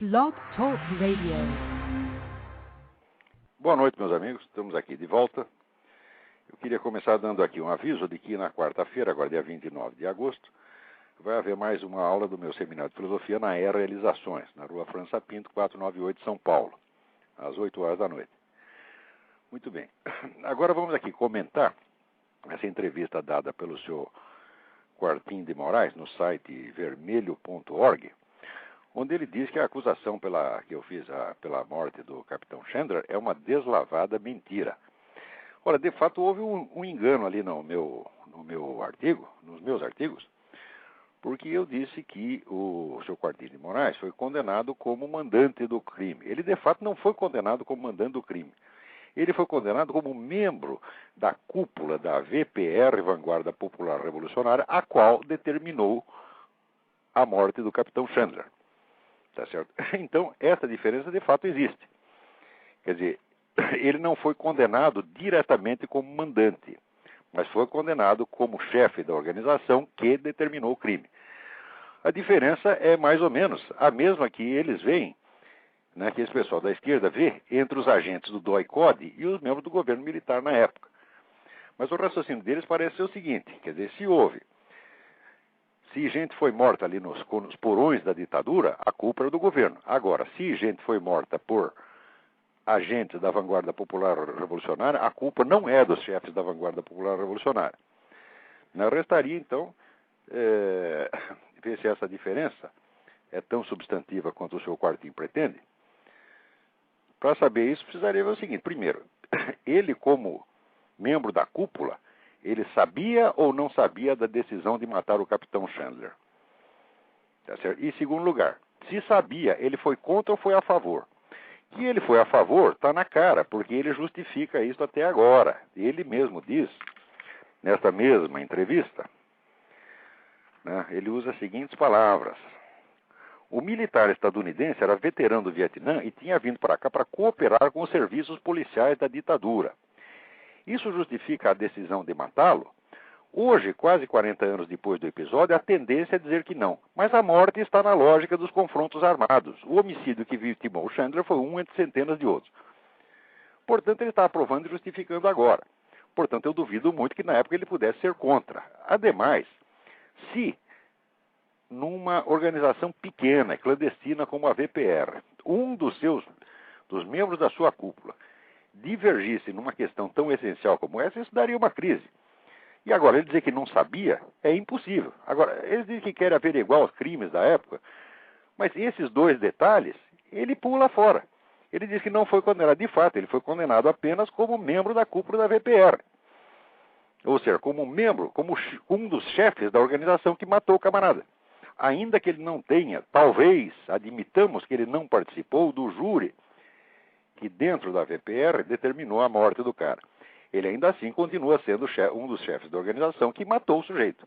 Blog Talk Radio. Boa noite, meus amigos. Estamos aqui de volta. Eu queria começar dando aqui um aviso de que na quarta-feira, agora dia 29 de agosto, vai haver mais uma aula do meu seminário de filosofia na Era Realizações, na rua França Pinto, 498, São Paulo, às 8 horas da noite. Muito bem. Agora vamos aqui comentar essa entrevista dada pelo senhor Quartim de Moraes no site vermelho.org, onde ele diz que a acusação que eu fiz pela morte do capitão Chandler é uma deslavada mentira. Ora, de fato, houve um engano ali no meu artigo, nos meus artigos, porque eu disse que o senhor Quartim de Moraes foi condenado como mandante do crime. Ele, de fato, não foi condenado como mandante do crime. Ele foi condenado como membro da cúpula da VPR, Vanguarda Popular Revolucionária, a qual determinou a morte do capitão Chandler. Tá certo? Então, essa diferença de fato existe. Quer dizer, ele não foi condenado diretamente como mandante, mas foi condenado como chefe da organização que determinou o crime. A diferença é mais ou menos a mesma que eles veem, né, que esse pessoal da esquerda vê entre os agentes do DOI-CODE e os membros do governo militar na época. Mas o raciocínio deles parece ser o seguinte, quer dizer, se gente foi morta ali nos porões da ditadura, a culpa era do governo. Agora, se gente foi morta por agentes da Vanguarda Popular Revolucionária, a culpa não é dos chefes da Vanguarda Popular Revolucionária. Não restaria, então, ver se essa diferença é tão substantiva quanto o seu Quartim pretende. Para saber isso, precisaria ver o seguinte. Primeiro, ele como membro da cúpula, ele sabia ou não sabia da decisão de matar o capitão Chandler? Tá certo? E, em segundo lugar, se sabia, ele foi contra ou foi a favor? Que ele foi a favor, está na cara, porque ele justifica isso até agora. Ele mesmo diz, nesta mesma entrevista, né, ele usa as seguintes palavras. O militar estadunidense era veterano do Vietnã e tinha vindo para cá para cooperar com os serviços policiais da ditadura. Isso justifica a decisão de matá-lo? Hoje, quase 40 anos depois do episódio, a tendência é dizer que não. Mas a morte está na lógica dos confrontos armados. O homicídio que vitimou o Chandler foi um entre centenas de outros. Portanto, ele está aprovando e justificando agora. Portanto, eu duvido muito que na época ele pudesse ser contra. Ademais, se numa organização pequena, clandestina como a VPR, um dos membros da sua cúpula divergisse numa questão tão essencial como essa, isso daria uma crise. E agora, ele dizer que não sabia é impossível. Agora, eles dizem que querem averiguar os crimes da época, mas esses dois detalhes, ele pula fora. Ele diz que não foi condenado. De fato, ele foi condenado apenas como membro da cúpula da VPR. Ou seja, como membro, como um dos chefes da organização que matou o camarada. Ainda que ele não tenha, talvez, admitamos que ele não participou do júri que dentro da VPR determinou a morte do cara. Ele ainda assim continua sendo um dos chefes da organização que matou o sujeito.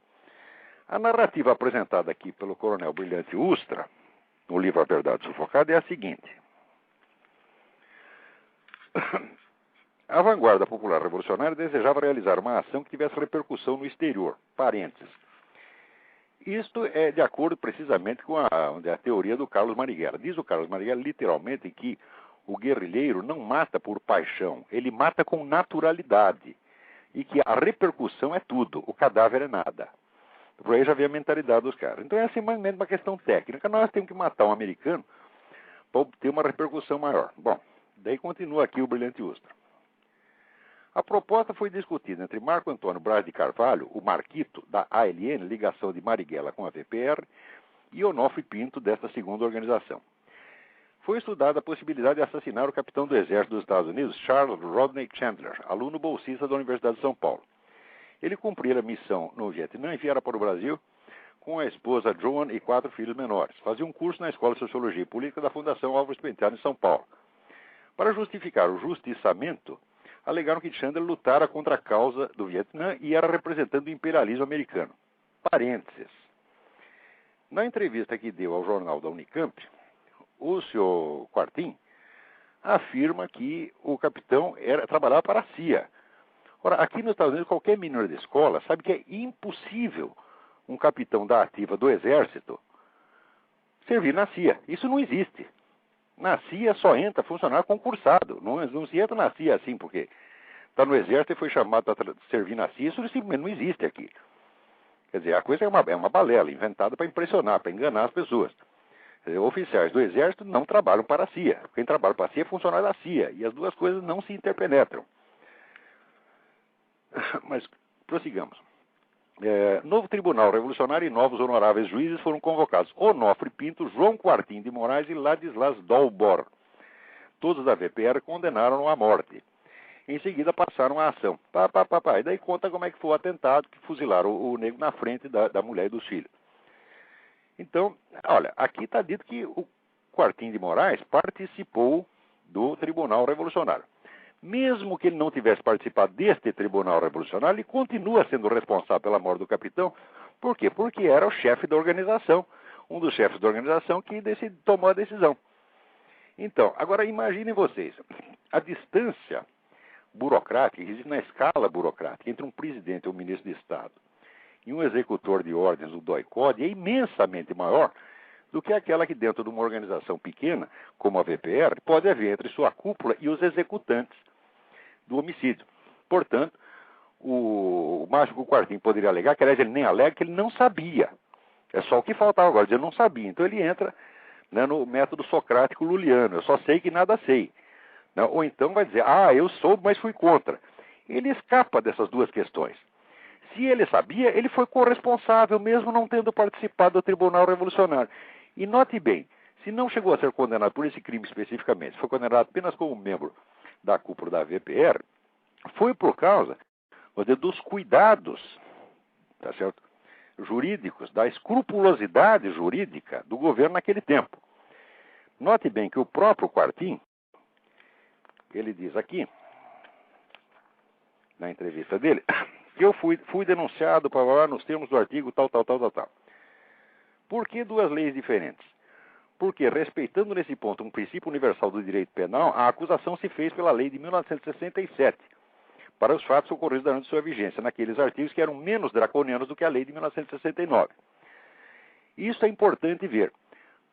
A narrativa apresentada aqui pelo coronel Brilhante Ustra, no livro A Verdade Sufocada, é a seguinte. A Vanguarda Popular Revolucionária desejava realizar uma ação que tivesse repercussão no exterior. Parênteses. Isto é de acordo precisamente com a teoria do Carlos Marighella. Diz o Carlos Marighella literalmente que o guerrilheiro não mata por paixão, ele mata com naturalidade. E que a repercussão é tudo, o cadáver é nada. Por aí já vê a mentalidade dos caras. Então é simplesmente uma questão técnica. Nós temos que matar um americano para obter uma repercussão maior. Bom, daí continua aqui o Brilhante Ustra. A proposta foi discutida entre Marco Antônio Braz de Carvalho, o Marquito, da ALN, ligação de Marighella com a VPR, e Onofre Pinto, desta segunda organização. Foi estudada a possibilidade de assassinar o capitão do Exército dos Estados Unidos, Charles Rodney Chandler, aluno bolsista da Universidade de São Paulo. Ele cumprira a missão no Vietnã e viera para o Brasil com a esposa Joan e 4 filhos menores. Fazia um curso na Escola de Sociologia e Política da Fundação Álvares Penteado, em São Paulo. Para justificar o justiçamento, alegaram que Chandler lutara contra a causa do Vietnã e era representante do imperialismo americano. Parênteses. Na entrevista que deu ao jornal da Unicamp, o senhor Quartim afirma que o capitão trabalhava para a CIA. Ora, aqui nos Estados Unidos, qualquer menino de escola sabe que é impossível um capitão da ativa do Exército servir na CIA. Isso não existe. Na CIA só entra funcionário concursado. Não se entra na CIA assim, porque está no exército e foi chamado para servir na CIA. Isso simplesmente não existe aqui. Quer dizer, a coisa é uma balela, inventada para impressionar, para enganar as pessoas. Quer dizer, oficiais do exército não trabalham para a CIA. Quem trabalha para a CIA é funcionário da CIA. E as duas coisas não se interpenetram. Mas, prossigamos. Novo Tribunal Revolucionário e novos honoráveis juízes foram convocados: Onofre Pinto, João Quartim de Moraes e Ladislas Dolbor. Todos da VPR condenaram-no à morte. Em seguida passaram a ação. E daí conta como é que foi o atentado que fuzilaram o negro na frente da mulher e dos filhos. Então, olha, aqui está dito que o Quartim de Moraes participou do Tribunal Revolucionário. Mesmo que ele não tivesse participado deste Tribunal Revolucionário, ele continua sendo responsável pela morte do capitão. Por quê? Porque era o chefe da organização, um dos chefes da organização que tomou a decisão. Então, agora imaginem vocês, a distância burocrática, que existe na escala burocrática, entre um presidente ou um ministro de Estado e um executor de ordens, o DOI-CODE, é imensamente maior do que aquela que dentro de uma organização pequena, como a VPR, pode haver entre sua cúpula e os executantes do homicídio. Portanto, o mágico Quartim poderia alegar, que aliás ele nem alega, que ele não sabia. É só o que faltava agora, dizer eu não sabia. Então ele entra, né, no método socrático luliano, eu só sei que nada sei. Ou então vai dizer, eu soube, mas fui contra. Ele escapa dessas duas questões. Se ele sabia, ele foi corresponsável, mesmo não tendo participado do Tribunal Revolucionário. E note bem, se não chegou a ser condenado por esse crime especificamente, foi condenado apenas como membro da cúpula da VPR, foi por causa dos cuidados, tá certo, jurídicos, da escrupulosidade jurídica do governo naquele tempo. Note bem que o próprio Quartim, ele diz aqui, na entrevista dele, que eu fui denunciado nos termos do artigo tal. Por que duas leis diferentes? Porque, respeitando nesse ponto um princípio universal do direito penal, a acusação se fez pela lei de 1967, para os fatos ocorridos durante sua vigência, naqueles artigos que eram menos draconianos do que a lei de 1969. Isso é importante ver.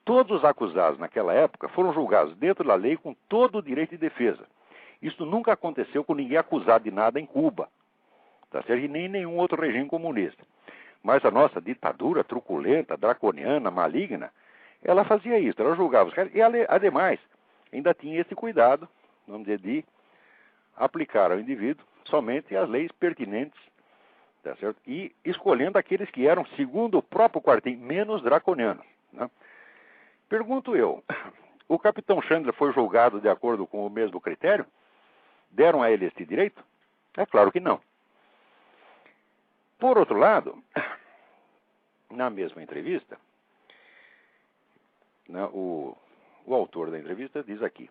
Todos os acusados naquela época foram julgados dentro da lei com todo o direito de defesa. Isso nunca aconteceu com ninguém acusado de nada em Cuba, tá certo? E nem em nenhum outro regime comunista. Mas a nossa ditadura truculenta, draconiana, maligna, ela fazia isso, ela julgava os caras. E, ademais, ainda tinha esse cuidado, vamos dizer, de aplicar ao indivíduo somente as leis pertinentes, tá certo? E escolhendo aqueles que eram, segundo o próprio Quartim, menos draconianos, né? Pergunto eu, o capitão Chandler foi julgado de acordo com o mesmo critério? Deram a ele este direito? É claro que não. Por outro lado, na mesma entrevista, né, o autor da entrevista diz aqui: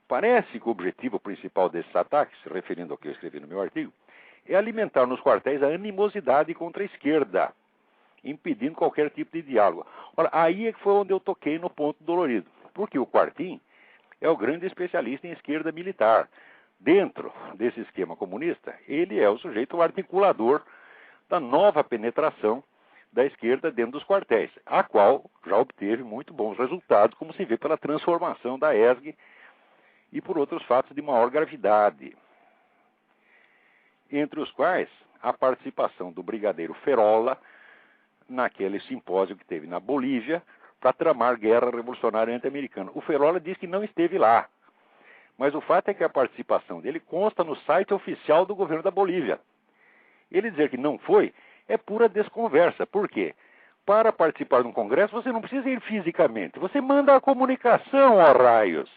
parece que o objetivo principal desses ataques, se referindo ao que eu escrevi no meu artigo, é alimentar nos quartéis a animosidade contra a esquerda, impedindo qualquer tipo de diálogo. Ora, aí é que foi onde eu toquei no ponto dolorido, porque o Quartim é o grande especialista em esquerda militar. Dentro desse esquema comunista, ele é o sujeito articulador da nova penetração da esquerda dentro dos quartéis, a qual já obteve muito bons resultados, como se vê pela transformação da ESG e por outros fatos de maior gravidade, entre os quais a participação do brigadeiro Ferola naquele simpósio que teve na Bolívia para tramar guerra revolucionária anti-americana. O Ferola diz que não esteve lá, mas o fato é que a participação dele consta no site oficial do governo da Bolívia. Ele dizer que não foi é pura desconversa. Por quê? Para participar de um congresso você não precisa ir fisicamente, você manda a comunicação, ó raios.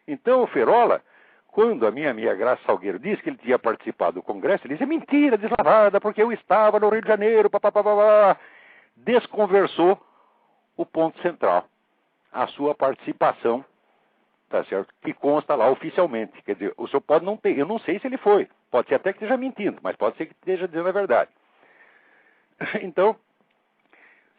Então o Ferola, quando a minha amiga Graça Salgueiro disse que ele tinha participado do congresso, ele disse: é mentira, deslavada, porque eu estava no Rio de Janeiro, desconversou o ponto central, a sua participação, tá certo? Que consta lá oficialmente. Quer dizer, o senhor pode não ter, eu não sei se ele foi, pode ser até que esteja mentindo, mas pode ser que esteja dizendo a verdade. Então,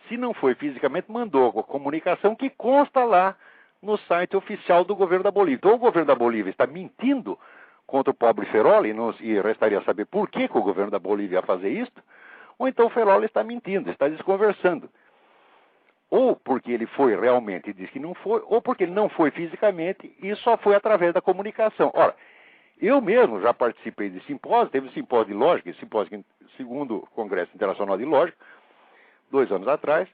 se não foi fisicamente, mandou a comunicação que consta lá no site oficial do governo da Bolívia. Então o governo da Bolívia está mentindo contra o pobre Ferola, e restaria saber por que o governo da Bolívia ia fazer isso, ou então o Ferola está mentindo, está desconversando. ou porque ele foi realmente e disse que não foi, ou porque ele não foi fisicamente e só foi através da comunicação. Ora, eu mesmo já participei de simpósio, teve simpósio de lógica, simpósio segundo o Congresso Internacional de Lógica, 2 anos atrás,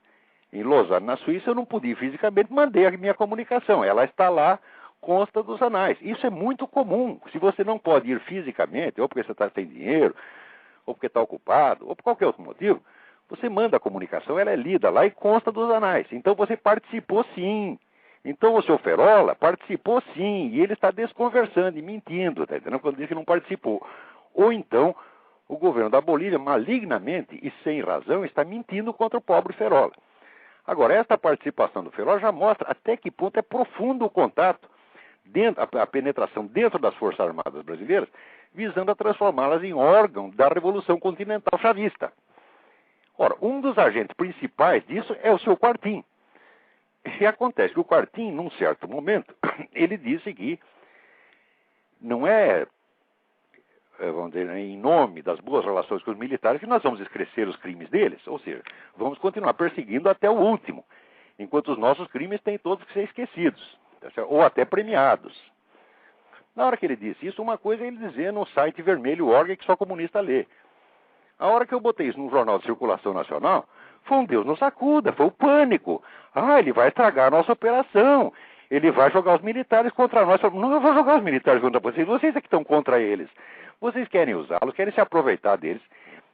em Lausanne, na Suíça. Eu não podia ir fisicamente, mandei a minha comunicação. Ela está lá, consta dos anais. Isso é muito comum. Se você não pode ir fisicamente, ou porque você está sem dinheiro, ou porque está ocupado, ou por qualquer outro motivo, você manda a comunicação, ela é lida lá e consta dos anais. Então você participou sim. Então o senhor Ferola participou sim, e ele está desconversando e mentindo, está entendendo? Quando diz que não participou. Ou então o governo da Bolívia, malignamente e sem razão, está mentindo contra o pobre Ferola. Agora, esta participação do Ferola já mostra até que ponto é profundo o contato, a penetração dentro das Forças Armadas brasileiras, visando a transformá-las em órgão da Revolução Continental Chavista. Ora, um dos agentes principais disso é o seu Quartim. E acontece que o Quartim, num certo momento, ele disse que não é, vamos dizer, em nome das boas relações com os militares que nós vamos esquecer os crimes deles. Ou seja, vamos continuar perseguindo até o último, enquanto os nossos crimes têm todos que ser esquecidos, ou até premiados. Na hora que ele disse isso, uma coisa é ele dizer no site vermelho.org que só comunista lê. A hora que eu botei isso num jornal de circulação nacional, foi um Deus nos acuda, foi o pânico. Ah, ele vai estragar a nossa operação. Ele vai jogar os militares contra nós. Não, eu vou jogar os militares contra vocês. Vocês é que estão contra eles. Vocês querem usá-los, querem se aproveitar deles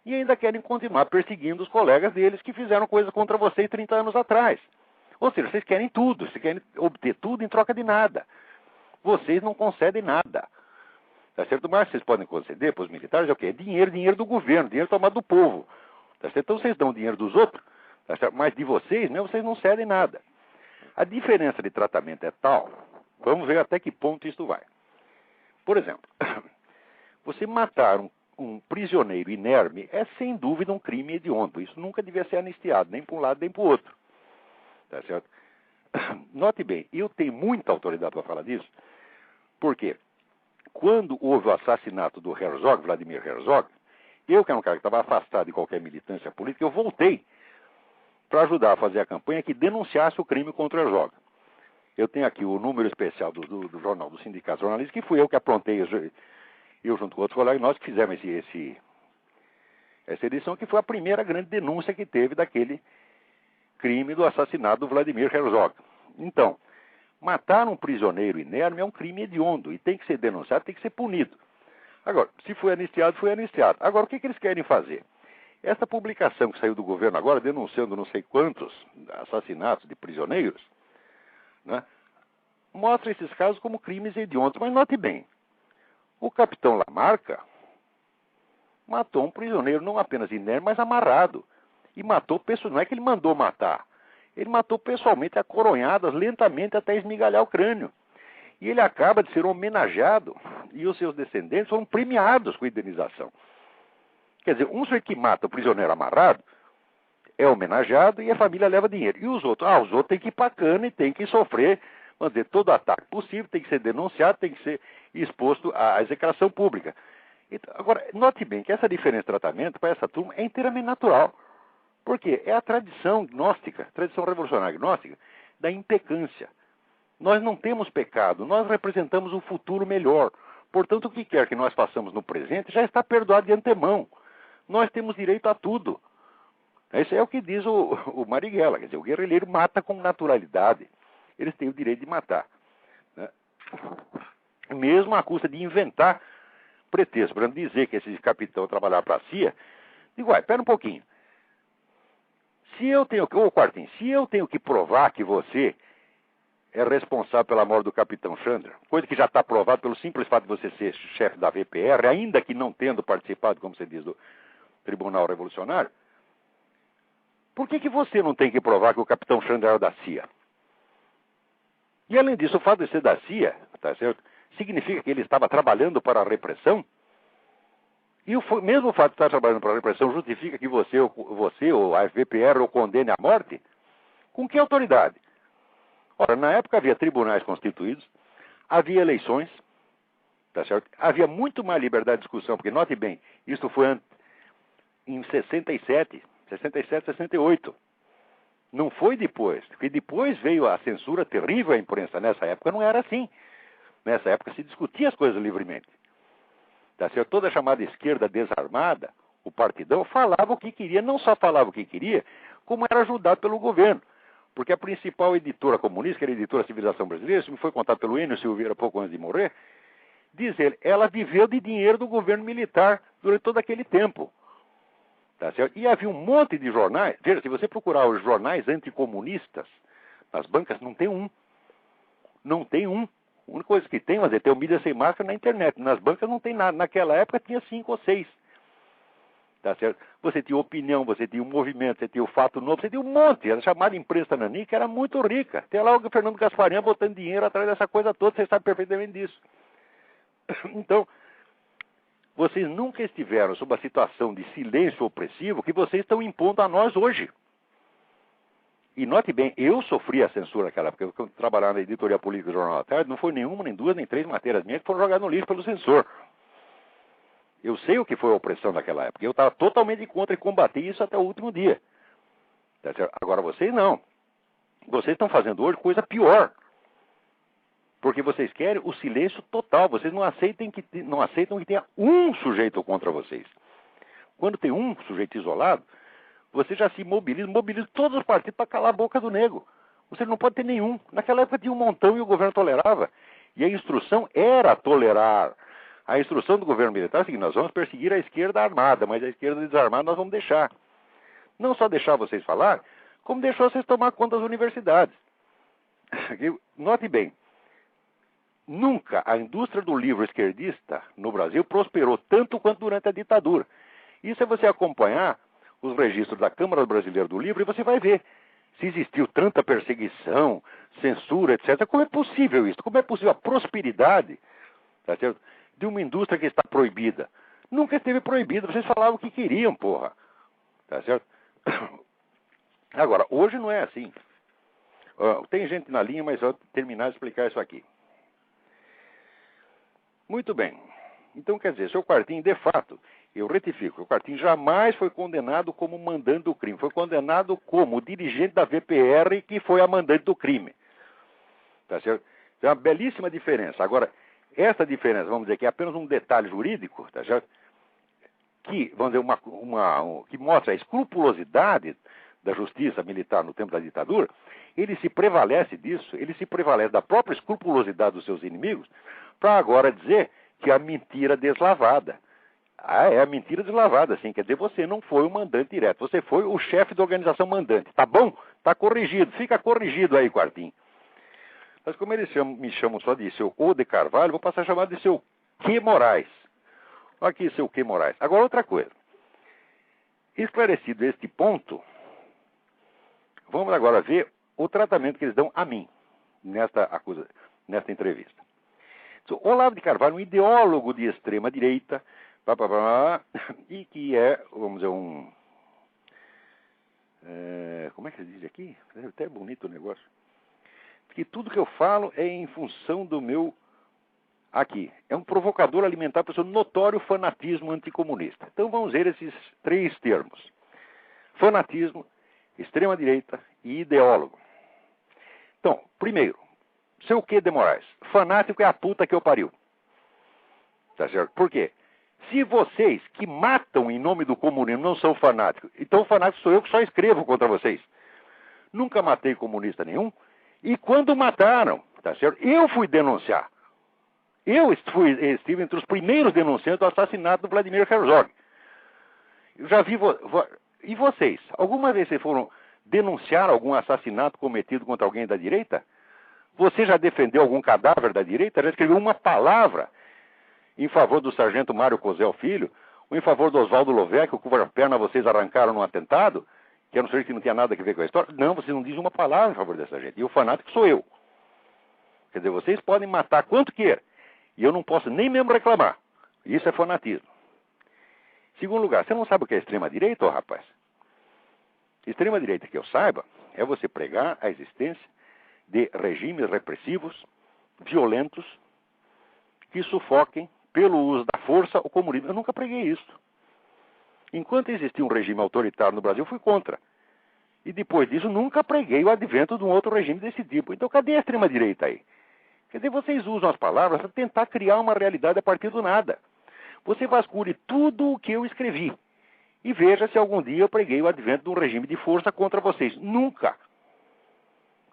e ainda querem continuar perseguindo os colegas deles que fizeram coisas contra vocês 30 anos atrás. Ou seja, vocês querem tudo, vocês querem obter tudo em troca de nada. Vocês não concedem nada. Tá certo? Mas vocês podem conceder para os militares é o quê? Dinheiro do governo, dinheiro tomado do povo. Tá certo? Então vocês dão dinheiro dos outros, tá certo? Mas de vocês, né, vocês não cedem nada. A diferença de tratamento é tal, vamos ver até que ponto isso vai. Por exemplo, você matar um prisioneiro inerme é sem dúvida um crime hediondo. Isso nunca devia ser anistiado, nem para um lado nem para o outro. Tá certo? Note bem, eu tenho muita autoridade para falar disso, porque quando houve o assassinato do Herzog, Vladimir Herzog, eu, que era um cara que estava afastado de qualquer militância política, eu voltei para ajudar a fazer a campanha que denunciasse o crime contra o Herzog. Eu tenho aqui o número especial do jornal do Sindicato Jornalista, que fui eu que aprontei, eu junto com outros colegas, nós que fizemos essa edição, que foi a primeira grande denúncia que teve daquele crime do assassinato do Vladimir Herzog. Então, matar um prisioneiro inerme é um crime hediondo e tem que ser denunciado, tem que ser punido. Agora, se foi anistiado, foi anistiado. Agora, o que eles querem fazer? Essa publicação que saiu do governo agora, denunciando não sei quantos assassinatos de prisioneiros, né, mostra esses casos como crimes hediondos. Mas note bem, o capitão Lamarca matou um prisioneiro não apenas inerme, mas amarrado. E matou pessoas, não é que ele mandou matar. Ele matou pessoalmente a coronhadas, lentamente até esmigalhar o crânio. E ele acaba de ser homenageado e os seus descendentes foram premiados com indenização. Quer dizer, um sujeito que mata o prisioneiro amarrado é homenageado e a família leva dinheiro. E os outros? Os outros têm que ir para a cana e têm que sofrer, vamos dizer, todo ataque possível, tem que ser denunciado, tem que ser exposto à execração pública. Então, agora, note bem que essa diferença de tratamento para essa turma é inteiramente natural. Por quê? É a tradição gnóstica, tradição revolucionária gnóstica, da impecância. Nós não temos pecado, nós representamos um futuro melhor. Portanto, o que quer que nós façamos no presente já está perdoado de antemão. Nós temos direito a tudo. Isso é o que diz o Marighella, quer dizer, o guerrilheiro mata com naturalidade. Eles têm o direito de matar, né? Mesmo à custa de inventar pretexto, para dizer que esse capitão trabalhava para a CIA. Digo, espera um pouquinho. Se eu tenho que provar que você é responsável pela morte do capitão Chandra, coisa que já está provada pelo simples fato de você ser chefe da VPR, ainda que não tendo participado, como você diz, do Tribunal Revolucionário, por que você não tem que provar que o capitão Chandra era da CIA? E além disso, o fato de ser da CIA, tá certo, significa que ele estava trabalhando para a repressão? E mesmo o fato de estar trabalhando para a repressão justifica que você ou a VPR o condene à morte? Com que autoridade? Ora, na época havia tribunais constituídos, havia eleições, tá certo? Havia muito mais liberdade de discussão, porque note bem, isso foi em 67, 68. Não foi depois, porque depois veio a censura terrível à imprensa. Nessa época não era assim. Nessa época se discutia as coisas livremente. Tá certo? Toda a chamada esquerda desarmada, o partidão, falava o que queria, não só falava o que queria, como era ajudado pelo governo. Porque a principal editora comunista, que era a editora Civilização Brasileira, isso me foi contado pelo Enio Silveira pouco antes de morrer, diz ele, ela viveu de dinheiro do governo militar durante todo aquele tempo. Tá certo? E havia um monte de jornais. Veja, se você procurar os jornais anticomunistas nas bancas, não tem um. Não tem um. A única coisa que tem, mas é ter o mídia sem máscara na internet. Nas bancas não tem nada. Naquela época tinha 5 ou 6. Tá certo? Você tinha opinião, você tinha o movimento, você tinha o fato novo, você tinha um monte. Era chamada imprensa nanica, que era muito rica. Tem lá o Fernando Gasparinha botando dinheiro atrás dessa coisa toda, você sabe perfeitamente disso. Então, vocês nunca estiveram sob a situação de silêncio opressivo que vocês estão impondo a nós hoje. E note bem, eu sofri a censura naquela época, porque eu trabalhava na editoria política do Jornal da Tarde, não foi nenhuma, nem 2, nem 3 matérias minhas que foram jogadas no lixo pelo censor. Eu sei o que foi a opressão naquela época. Eu estava totalmente contra e combati isso até o último dia. Tá certo? Agora vocês não. Vocês estão fazendo hoje coisa pior. Porque vocês querem o silêncio total. Vocês não aceitam que tenha um sujeito contra vocês. Quando tem um sujeito isolado, você já se mobiliza todos os partidos para calar a boca do nego. Você não pode ter nenhum. Naquela época tinha um montão e o governo tolerava. E a instrução era tolerar. A instrução do governo militar é a seguinte: nós vamos perseguir a esquerda armada, mas a esquerda desarmada nós vamos deixar. Não só deixar vocês falar, como deixar vocês tomar conta das universidades. Note bem, nunca a indústria do livro esquerdista no Brasil prosperou tanto quanto durante a ditadura. Isso é você acompanhar os registros da Câmara Brasileira do Livro e você vai ver se existiu tanta perseguição, censura, etc. Como é possível isso? Como é possível a prosperidade, tá certo, de uma indústria que está proibida? Nunca esteve proibida, vocês falavam o que queriam, porra. Tá certo? Agora, hoje não é assim. Tem gente na linha, mas eu vou terminar de explicar isso aqui. Muito bem. Então, quer dizer, seu Quartim, de fato, eu retifico, o Quartim jamais foi condenado como mandante do crime. Foi condenado como dirigente da VPR que foi a mandante do crime. Tá certo? É uma belíssima diferença. Agora, essa diferença, vamos dizer que é apenas um detalhe jurídico, tá certo? Que, vamos dizer, que mostra a escrupulosidade da justiça militar no tempo da ditadura. Ele se prevalece disso, ele se prevalece da própria escrupulosidade dos seus inimigos, para agora dizer que é a mentira deslavada. É a mentira deslavada, sim. Quer dizer, você não foi o mandante direto, você foi o chefe da organização mandante. Tá bom? Tá corrigido, fica corrigido aí, Quartim. Mas como eles me chamam só de seu O de Carvalho, vou passar a chamar de seu Q. Moraes. Olha aqui, seu Q. Moraes. Agora, outra coisa. Esclarecido este ponto, vamos agora ver o tratamento que eles dão a mim nesta entrevista. Olavo de Carvalho, um ideólogo de extrema-direita, e que é, vamos dizer, como é que se diz aqui? É até bonito o negócio. Que tudo que eu falo é em função do meu... Aqui, é um provocador alimentar por seu notório fanatismo anticomunista. Então vamos ver esses 3 termos. Fanatismo, extrema-direita e ideólogo. Então, primeiro, seu Q. de Moraes. Fanático é a puta que eu pariu. Tá certo? Por quê? Se vocês que matam em nome do comunismo não são fanáticos, então fanático sou eu que só escrevo contra vocês. Nunca matei comunista nenhum. E quando mataram, tá certo? Eu fui denunciar. Eu estive entre os primeiros denunciantes do assassinato do Vladimir Herzog. Eu já vi... E vocês? Alguma vez vocês foram denunciar algum assassinato cometido contra alguém da direita? Você já defendeu algum cadáver da direita? Já escreveu uma palavra em favor do sargento Mário Cosel Filho? Ou em favor do Oswaldo Lovecchio, cuja perna vocês arrancaram num atentado? Que era um sujeito que não tinha nada a ver com a história? Não, vocês não dizem uma palavra em favor dessa gente. E o fanático sou eu. Quer dizer, vocês podem matar quanto quer. E eu não posso nem mesmo reclamar. Isso é fanatismo. Segundo lugar, você não sabe o que é extrema-direita, rapaz? Extrema-direita, que eu saiba, é você pregar a existência de regimes repressivos, violentos, que sufoquem, pelo uso da força, o comunismo. Eu nunca preguei isso. Enquanto existia um regime autoritário no Brasil, eu fui contra. E depois disso, nunca preguei o advento de um outro regime desse tipo. Então, cadê a extrema-direita aí? Quer dizer, vocês usam as palavras para tentar criar uma realidade a partir do nada. Você vasculhe tudo o que eu escrevi e veja se algum dia eu preguei o advento de um regime de força contra vocês. Nunca.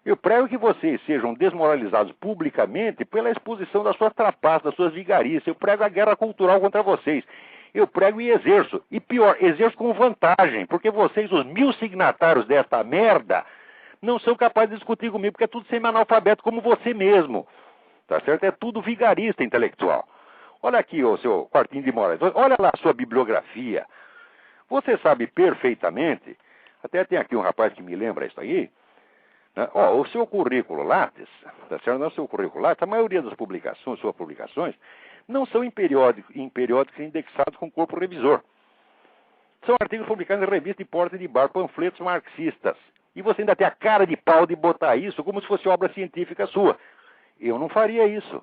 Eu prego que vocês sejam desmoralizados publicamente pela exposição das suas trapaças, das suas vigarices. Eu prego a guerra cultural contra vocês. Eu prego e exerço. E pior, exerço com vantagem, porque vocês, os 1000 signatários desta merda, não são capazes de discutir comigo, porque é tudo semi-analfabeto como você mesmo. Tá certo? É tudo vigarista intelectual. Olha aqui, ô seu Quartinho de Moraes. Olha lá a sua bibliografia. Você sabe perfeitamente, até tem aqui um rapaz que me lembra isso aí, né? O seu currículo Lattes, tá certo? Não é o seu currículo Lattes, a maioria das publicações, suas publicações, não são em periódicos indexados com corpo revisor. São artigos publicados em revista de porta de bar, panfletos marxistas. E você ainda tem a cara de pau de botar isso como se fosse obra científica sua. Eu não faria isso.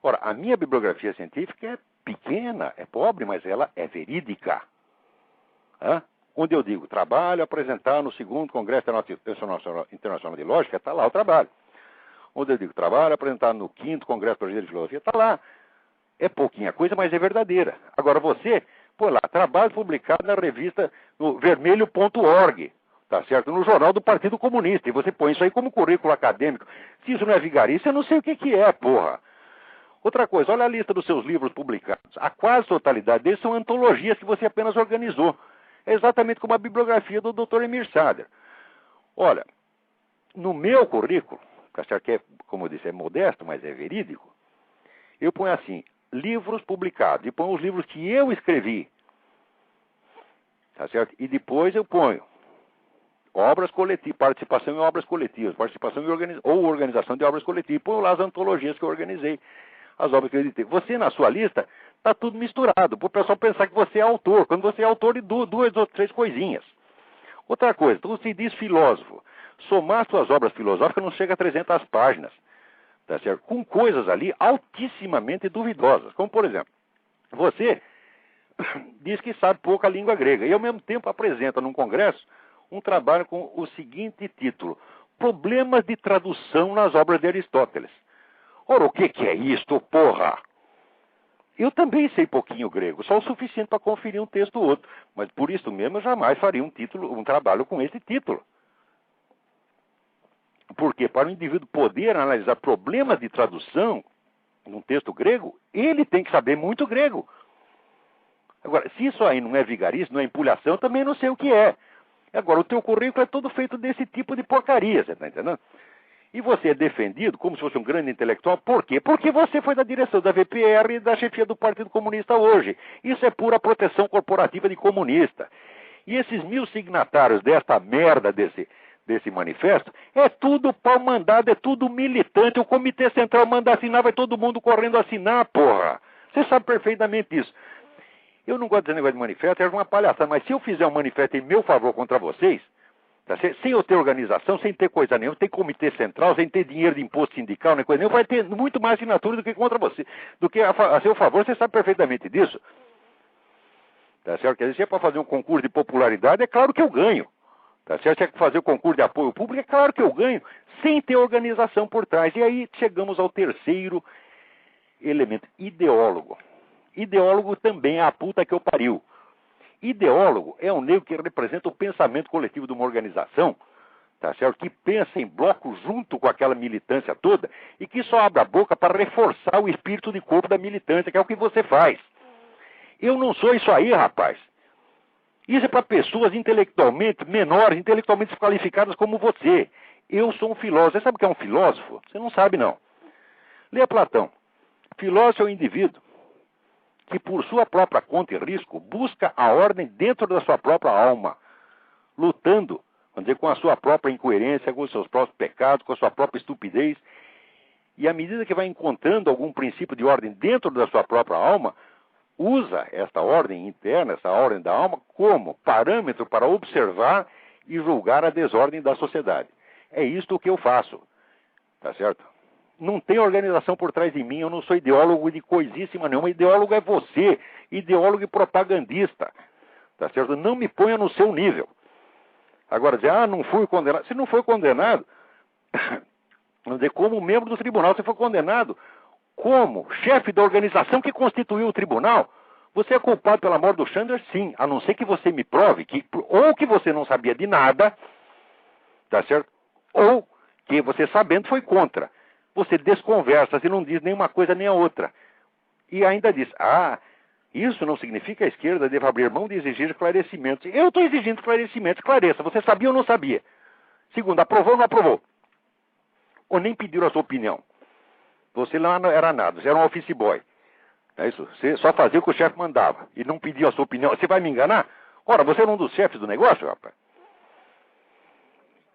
Ora, a minha bibliografia científica é pequena, é pobre, mas ela é verídica. Onde eu digo, trabalho apresentar no 2º Congresso Internacional de Lógica, está lá o trabalho. Onde eu digo, trabalho apresentar no 5º Congresso Brasileiro de Filosofia, está lá. É pouquinha coisa, mas é verdadeira. Agora você, pô lá, trabalho publicado na revista no vermelho.org, tá certo? No Jornal do Partido Comunista, e você põe isso aí como currículo acadêmico. Se isso não é vigarice, eu não sei o que é, porra. Outra coisa, olha a lista dos seus livros publicados. A quase totalidade deles são antologias que você apenas organizou. É exatamente como a bibliografia do Dr. Emir Sader. Olha, no meu currículo, tá certo que é, como eu disse, é modesto, mas é verídico, eu ponho assim, livros publicados, e ponho os livros que eu escrevi, tá certo? E depois eu ponho obras coletivas, participação em obras coletivas, participação em ou organização de obras coletivas, ponho lá as antologias que eu organizei, as obras que eu editei. Você, na sua lista, está tudo misturado, para o pessoal pensar que você é autor, quando você é autor de 2 ou 3 coisinhas. Outra coisa, então você diz filósofo, somar suas obras filosóficas não chega a 300 páginas, tá certo? Com coisas ali altissimamente duvidosas, como por exemplo, você diz que sabe pouca língua grega, e ao mesmo tempo apresenta num congresso um trabalho com o seguinte título, Problemas de tradução nas obras de Aristóteles. Ora, o que é isto, porra? Eu também sei pouquinho grego, só o suficiente para conferir um texto ou outro, mas por isso mesmo eu jamais faria um trabalho com esse título. Porque para o indivíduo poder analisar problemas de tradução num texto grego, ele tem que saber muito grego. Agora, se isso aí não é vigarismo, não é empulhação, eu também não sei o que é. Agora, o teu currículo é todo feito desse tipo de porcaria, você está entendendo? E você é defendido como se fosse um grande intelectual. Por quê? Porque você foi da direção da VPR e da chefia do Partido Comunista hoje. Isso é pura proteção corporativa de comunista. E esses 1000 signatários desta merda desse manifesto, é tudo pau mandado, é tudo militante. O Comitê Central manda assinar, vai todo mundo correndo assinar, porra. Você sabe perfeitamente isso. Eu não gosto desse negócio de manifesto, é uma palhaçada, mas se eu fizer um manifesto em meu favor contra vocês, tá, sem eu ter organização, sem ter coisa nenhuma, sem comitê central, sem ter dinheiro de imposto sindical, nem coisa nenhuma, vai ter muito mais assinatura do que contra você, do que a seu favor, você sabe perfeitamente disso. Tá certo? Quer dizer, se é para fazer um concurso de popularidade, é claro que eu ganho. Tá certo? Se é para fazer o concurso de apoio público, é claro que eu ganho, sem ter organização por trás. E aí chegamos ao terceiro elemento, ideólogo. Ideólogo também é a puta que eu pariu. Ideólogo é um negro que representa o pensamento coletivo de uma organização, tá certo? Que pensa em bloco junto com aquela militância toda e que só abre a boca para reforçar o espírito de corpo da militância, que é o que você faz. Eu não sou isso aí, rapaz. Isso é para pessoas intelectualmente menores, intelectualmente desqualificadas como você. Eu sou um filósofo. Você sabe o que é um filósofo? Você não sabe, não. Leia Platão. Filósofo é um indivíduo que por sua própria conta e risco busca a ordem dentro da sua própria alma, lutando, vamos dizer, com a sua própria incoerência, com os seus próprios pecados, com a sua própria estupidez. E à medida que vai encontrando algum princípio de ordem dentro da sua própria alma, usa esta ordem interna, essa ordem da alma, como parâmetro para observar e julgar a desordem da sociedade. É isto que eu faço, tá certo? Não tem organização por trás de mim, eu não sou ideólogo de coisíssima nenhuma. Ideólogo é você, ideólogo e propagandista, tá certo? Não me ponha no seu nível. Agora, dizer, não fui condenado. Se não foi condenado, vamos dizer, como membro do tribunal, você foi condenado como chefe da organização que constituiu o tribunal. Você é culpado pela morte do Chandler, sim, a não ser que você me prove que ou que você não sabia de nada, tá certo? Ou que você sabendo foi contra. Você desconversa, você não diz nenhuma coisa nem a outra. E ainda diz, isso não significa que a esquerda deva abrir mão de exigir esclarecimentos. Eu estou exigindo esclarecimentos, esclareça, você sabia ou não sabia? Segundo, aprovou ou não aprovou? Ou nem pediram a sua opinião? Você lá não era nada, você era um office boy. É isso? Você só fazia o que o chefe mandava e não pedia a sua opinião. Você vai me enganar? Ora, você era um dos chefes do negócio, rapaz?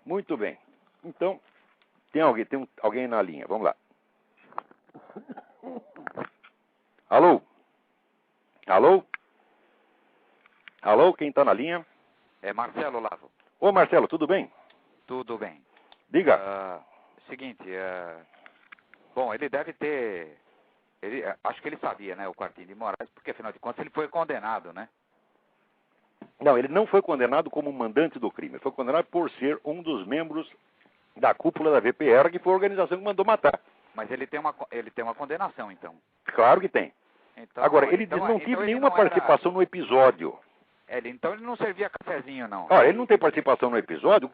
Muito bem. Então, tem alguém na linha. Vamos lá. Alô? Alô? Alô, quem está na linha? É Marcelo Lavo. Ô, Marcelo, tudo bem? Tudo bem. Diga. Seguinte, bom, ele deve ter... acho que ele sabia, né, o Quartinho de Moraes, porque afinal de contas ele foi condenado, né? Não, ele não foi condenado como mandante do crime. Ele foi condenado por ser um dos membros da cúpula da VPR, que foi a organização que mandou matar. Mas ele tem uma condenação, então. Claro que tem. Então, agora, ele não teve nenhuma participação no episódio. Então ele não servia cafezinho, não. Ora, ele não tem participação no episódio,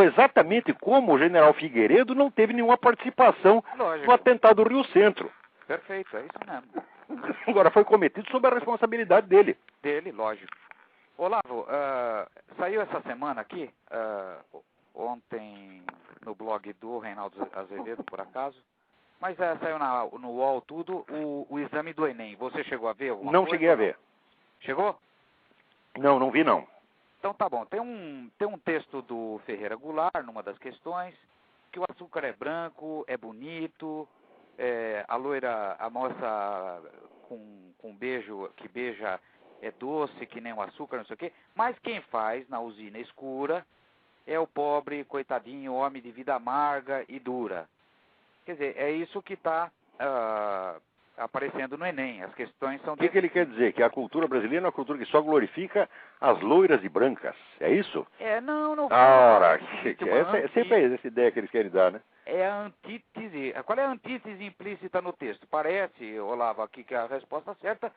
exatamente como o general Figueiredo não teve nenhuma participação no atentado do Rio Centro. Perfeito, é isso mesmo. Agora, foi cometido sob a responsabilidade dele. Dele, lógico. Olavo, saiu essa semana aqui, ontem no blog do Reinaldo Azevedo, por acaso, mas saiu no UOL tudo, o exame do Enem. Você chegou a ver alguma coisa? Não cheguei a ver. Chegou? Não vi não. Então tá bom. Tem um texto do Ferreira Goulart, numa das questões, que o açúcar é branco, é bonito, a loira, a moça com beijo, que beija é doce, que nem o açúcar, não sei o quê. Mas quem faz na usina escura é o pobre, coitadinho, homem de vida amarga e dura. Quer dizer, é isso que está aparecendo no Enem. As questões são... O que ele quer dizer? Que a cultura brasileira é uma cultura que só glorifica as loiras e brancas. É isso? Não. Ora, sempre é essa ideia que eles querem dar, né? É a antítese. Qual é a antítese implícita no texto? Parece, Olavo, aqui que a resposta certa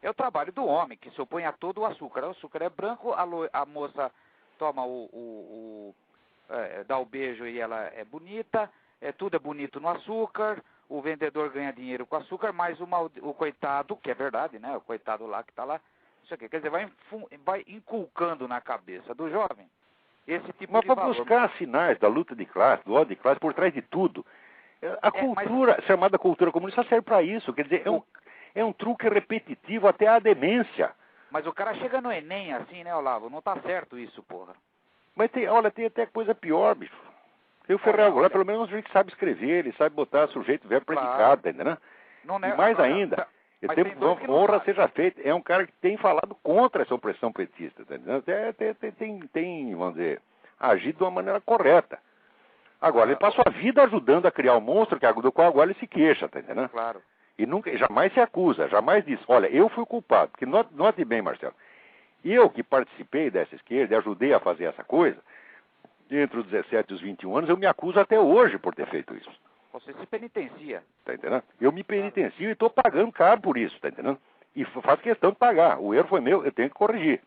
é o trabalho do homem, que se opõe a todo o açúcar. O açúcar é branco, a moça toma dá o beijo e ela é bonita, tudo é bonito no açúcar, o vendedor ganha dinheiro com açúcar, mas o coitado, que é verdade, né? O coitado lá que está lá, isso aqui, quer dizer, vai inculcando na cabeça do jovem esse tipo mas de valor. Mas para buscar sinais da luta de classe, do ódio de classe, por trás de tudo, a cultura, chamada cultura comunista, serve para isso. Quer dizer, é um truque repetitivo até a demência. Mas o cara chega no Enem assim, né, Olavo? Não tá certo isso, porra. Mas tem até coisa pior, bicho. Tem o Ferreira Goulart, pelo menos a gente sabe escrever, ele sabe botar sujeito, verbo, predicado, tá entendendo? E mais ainda, honra seja feita, é um cara que tem falado contra essa opressão petista, tá entendendo? Tem, vamos dizer, agido de uma maneira correta. Agora, ele passou a vida ajudando a criar um monstro do qual agora ele se queixa, tá entendendo? Claro. E jamais se acusa, jamais diz, olha, eu fui culpado. Porque note bem, Marcelo, eu que participei dessa esquerda e ajudei a fazer essa coisa, entre os 17 e os 21 anos, eu me acuso até hoje por ter feito isso. Você se penitencia. Tá entendendo? Eu me penitencio e estou pagando caro por isso, tá entendendo? E faço questão de pagar. O erro foi meu, eu tenho que corrigir.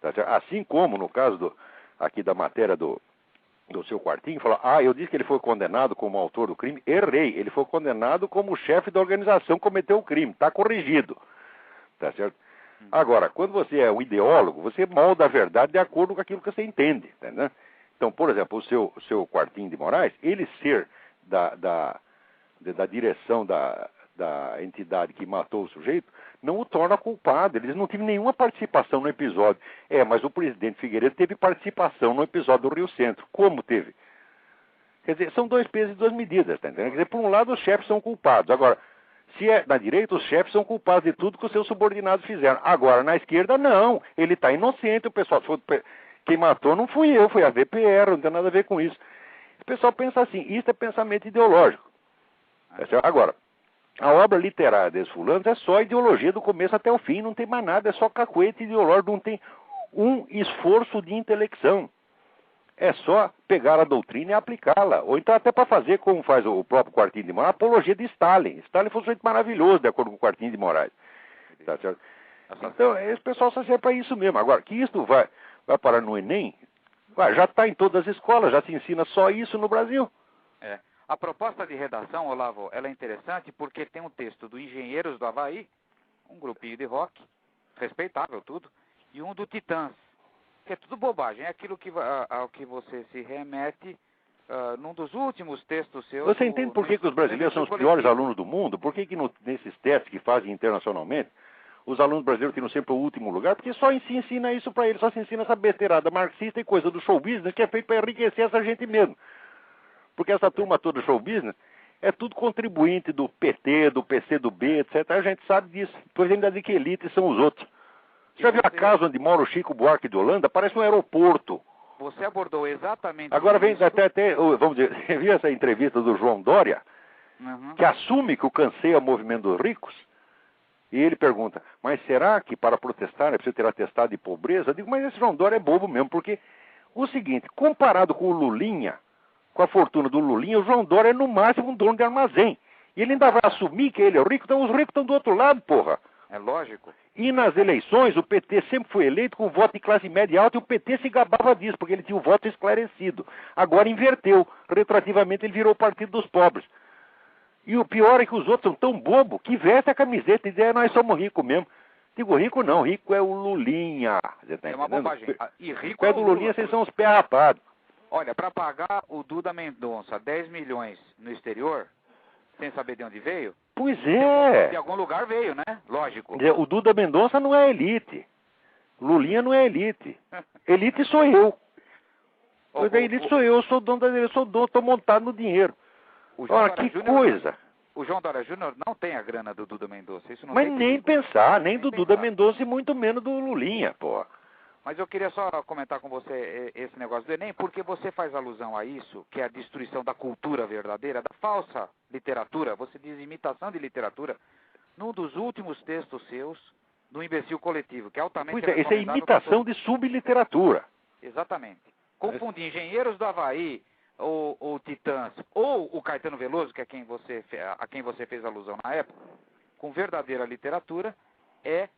Tá certo? Assim como no caso aqui da matéria do seu Quartinho, falou, eu disse que ele foi condenado como autor do crime. Errei, ele foi condenado como chefe da organização que cometeu o crime. Está corrigido. Tá certo? Agora, quando você é um ideólogo, você molda a verdade de acordo com aquilo que você entende. Tá entendendo? Então, por exemplo, o seu Quartinho de Moraes, ele ser da direção da entidade que matou o sujeito, não o torna culpado. Eles não tiveram nenhuma participação no episódio. Mas o presidente Figueiredo teve participação no episódio do Rio Centro. Como teve? Quer dizer, são dois pesos e duas medidas, tá entendendo? Quer dizer, por um lado, os chefes são culpados. Agora, se é na direita, os chefes são culpados de tudo que os seus subordinados fizeram. Agora, na esquerda, não. Ele está inocente. O pessoal, quem matou não fui eu, foi a VPR, não tem nada a ver com isso. O pessoal pensa assim, isso é pensamento ideológico. Agora, a obra literária desses fulanos é só ideologia do começo até o fim, não tem mais nada, é só cacuete ideológico, não tem um esforço de intelecção. é só pegar a doutrina e aplicá-la. Ou então até para fazer, como faz o próprio Quartinho de Moraes, a apologia de Stalin. Stalin foi um sujeito maravilhoso, de acordo com o Quartinho de Moraes. Tá certo? Então, esse pessoal só serve para isso mesmo. Agora, que isso vai parar no Enem, já está em todas as escolas, já se ensina só isso no Brasil. É. A proposta de redação, Olavo, ela é interessante porque tem um texto do Engenheiros do Havaí, um grupinho de rock, respeitável tudo, e um do Titãs, que é tudo bobagem, é aquilo ao que você se remete num dos últimos textos seus. Você entende por que os brasileiros são os piores alunos do mundo? Por que nesses testes que fazem internacionalmente, os alunos brasileiros tiram sempre o último lugar? Porque só se ensina isso para eles, só se ensina essa besteirada marxista e coisa do show business que é feito para enriquecer essa gente mesmo. Porque essa turma toda do show business é tudo contribuinte do PT, do PCdoB, etc. A gente sabe disso. Depois ainda diz que elite são os outros. Você já viu a casa onde mora o Chico Buarque de Holanda? Parece um aeroporto. Você abordou exatamente Agora vem isso. até, vamos dizer, você viu essa entrevista do João Dória? Uhum. Que assume que o cansei é o movimento dos ricos? E ele pergunta, mas será que para protestar é preciso ter atestado de pobreza? Eu digo, mas esse João Dória é bobo mesmo, porque o seguinte, comparado com o Lulinha, com a fortuna do Lulinha, o João Dória é no máximo um dono de armazém. E ele ainda vai assumir que ele é rico, então os ricos estão do outro lado, porra. É lógico. E nas eleições, o PT sempre foi eleito com voto de classe média alta e o PT se gabava disso, porque ele tinha o voto esclarecido. Agora inverteu. Retroativamente ele virou o partido dos pobres. E o pior é que os outros são tão bobos que vestem a camiseta e dizem, nós somos ricos mesmo. Digo, rico não, rico é o Lulinha. Você tá É uma entendendo? bobagem. E rico Pé do Lulinha, vocês são os pés rapados. Olha, para pagar o Duda Mendonça 10 milhões no exterior, sem saber de onde veio, Pois é. de algum lugar veio, né? Lógico. O Duda Mendonça não é elite. Lulinha não é elite. Elite sou eu. Pois a elite sou eu sou dono da eu sou dono, estou montado no dinheiro. Olha, que coisa. O João Dória Júnior não tem a grana do Duda Mendonça. Isso não Mas tem nem perigo. pensar, nem do Nem Duda pensar. Mendonça e muito menos do Lulinha, pô. Mas eu queria só comentar com você esse negócio do Enem, porque você faz alusão a isso, que é a destruição da cultura verdadeira, da falsa literatura, você diz imitação de literatura, num dos últimos textos seus, do Imbecil Coletivo, que é altamente Pois é, isso é recomendável imitação de subliteratura. Exatamente. Confundir Engenheiros do Havaí, ou Titãs, ou o Caetano Veloso, que é a quem você fez alusão na época, com verdadeira literatura, é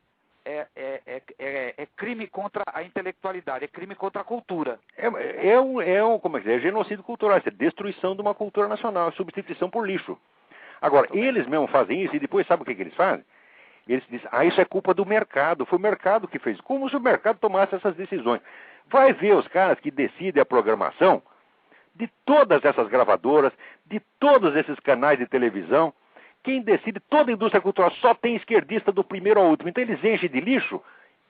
crime contra a intelectualidade, é crime contra a cultura. Como é que é? É genocídio cultural, é destruição de uma cultura nacional, é substituição por lixo. Agora, eles mesmos fazem isso e depois sabe o que eles fazem? Eles dizem, isso é culpa do mercado, foi o mercado que fez. Como se o mercado tomasse essas decisões. Vai ver os caras que decidem a programação de todas essas gravadoras, de todos esses canais de televisão. Quem decide, toda a indústria cultural só tem esquerdista do primeiro ao último. Então eles enchem de lixo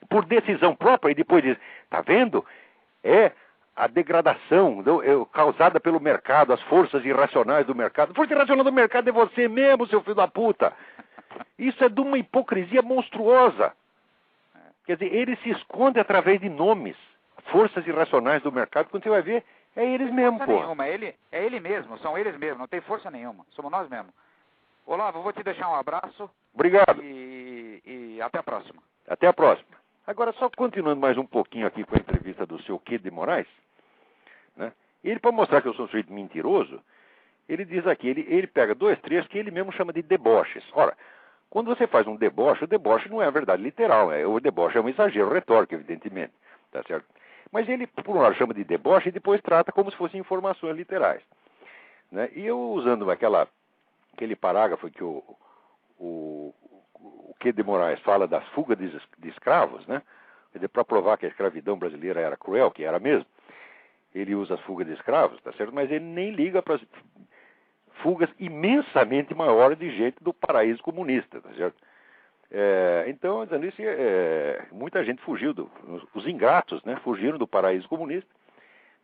por decisão própria e depois dizem, tá vendo? É a degradação causada pelo mercado, as forças irracionais do mercado. A força irracional do mercado é você mesmo, seu filho da puta. Isso é de uma hipocrisia monstruosa. Quer dizer, eles se escondem através de nomes. Forças irracionais do mercado, quando você vai ver, é eles mesmos, pô. Nenhuma, é ele mesmo, são eles mesmos, não tem força nenhuma, somos nós mesmos. Olavo, eu vou te deixar um abraço. Obrigado. E até a próxima. Até a próxima. Agora, só continuando mais um pouquinho aqui com a entrevista do seu Q de Moraes, né? Ele, para mostrar que eu sou um sujeito mentiroso, ele diz aqui, ele pega 2 trechos que ele mesmo chama de deboches. Ora, quando você faz um deboche, o deboche não é a verdade literal, o deboche é um exagero retórico, evidentemente, tá certo? Mas ele, por um lado, chama de deboche e depois trata como se fossem informações literais, né? E eu, usando aquele parágrafo que o Q de Moraes fala das fugas de escravos, né? Quer dizer, para provar que a escravidão brasileira era cruel, que era mesmo, ele usa as fugas de escravos, tá certo? Mas ele nem liga para as fugas imensamente maiores de gente do paraíso comunista, tá certo? Então, dizendo isso, muita gente fugiu, os ingratos, né? Fugiram do paraíso comunista.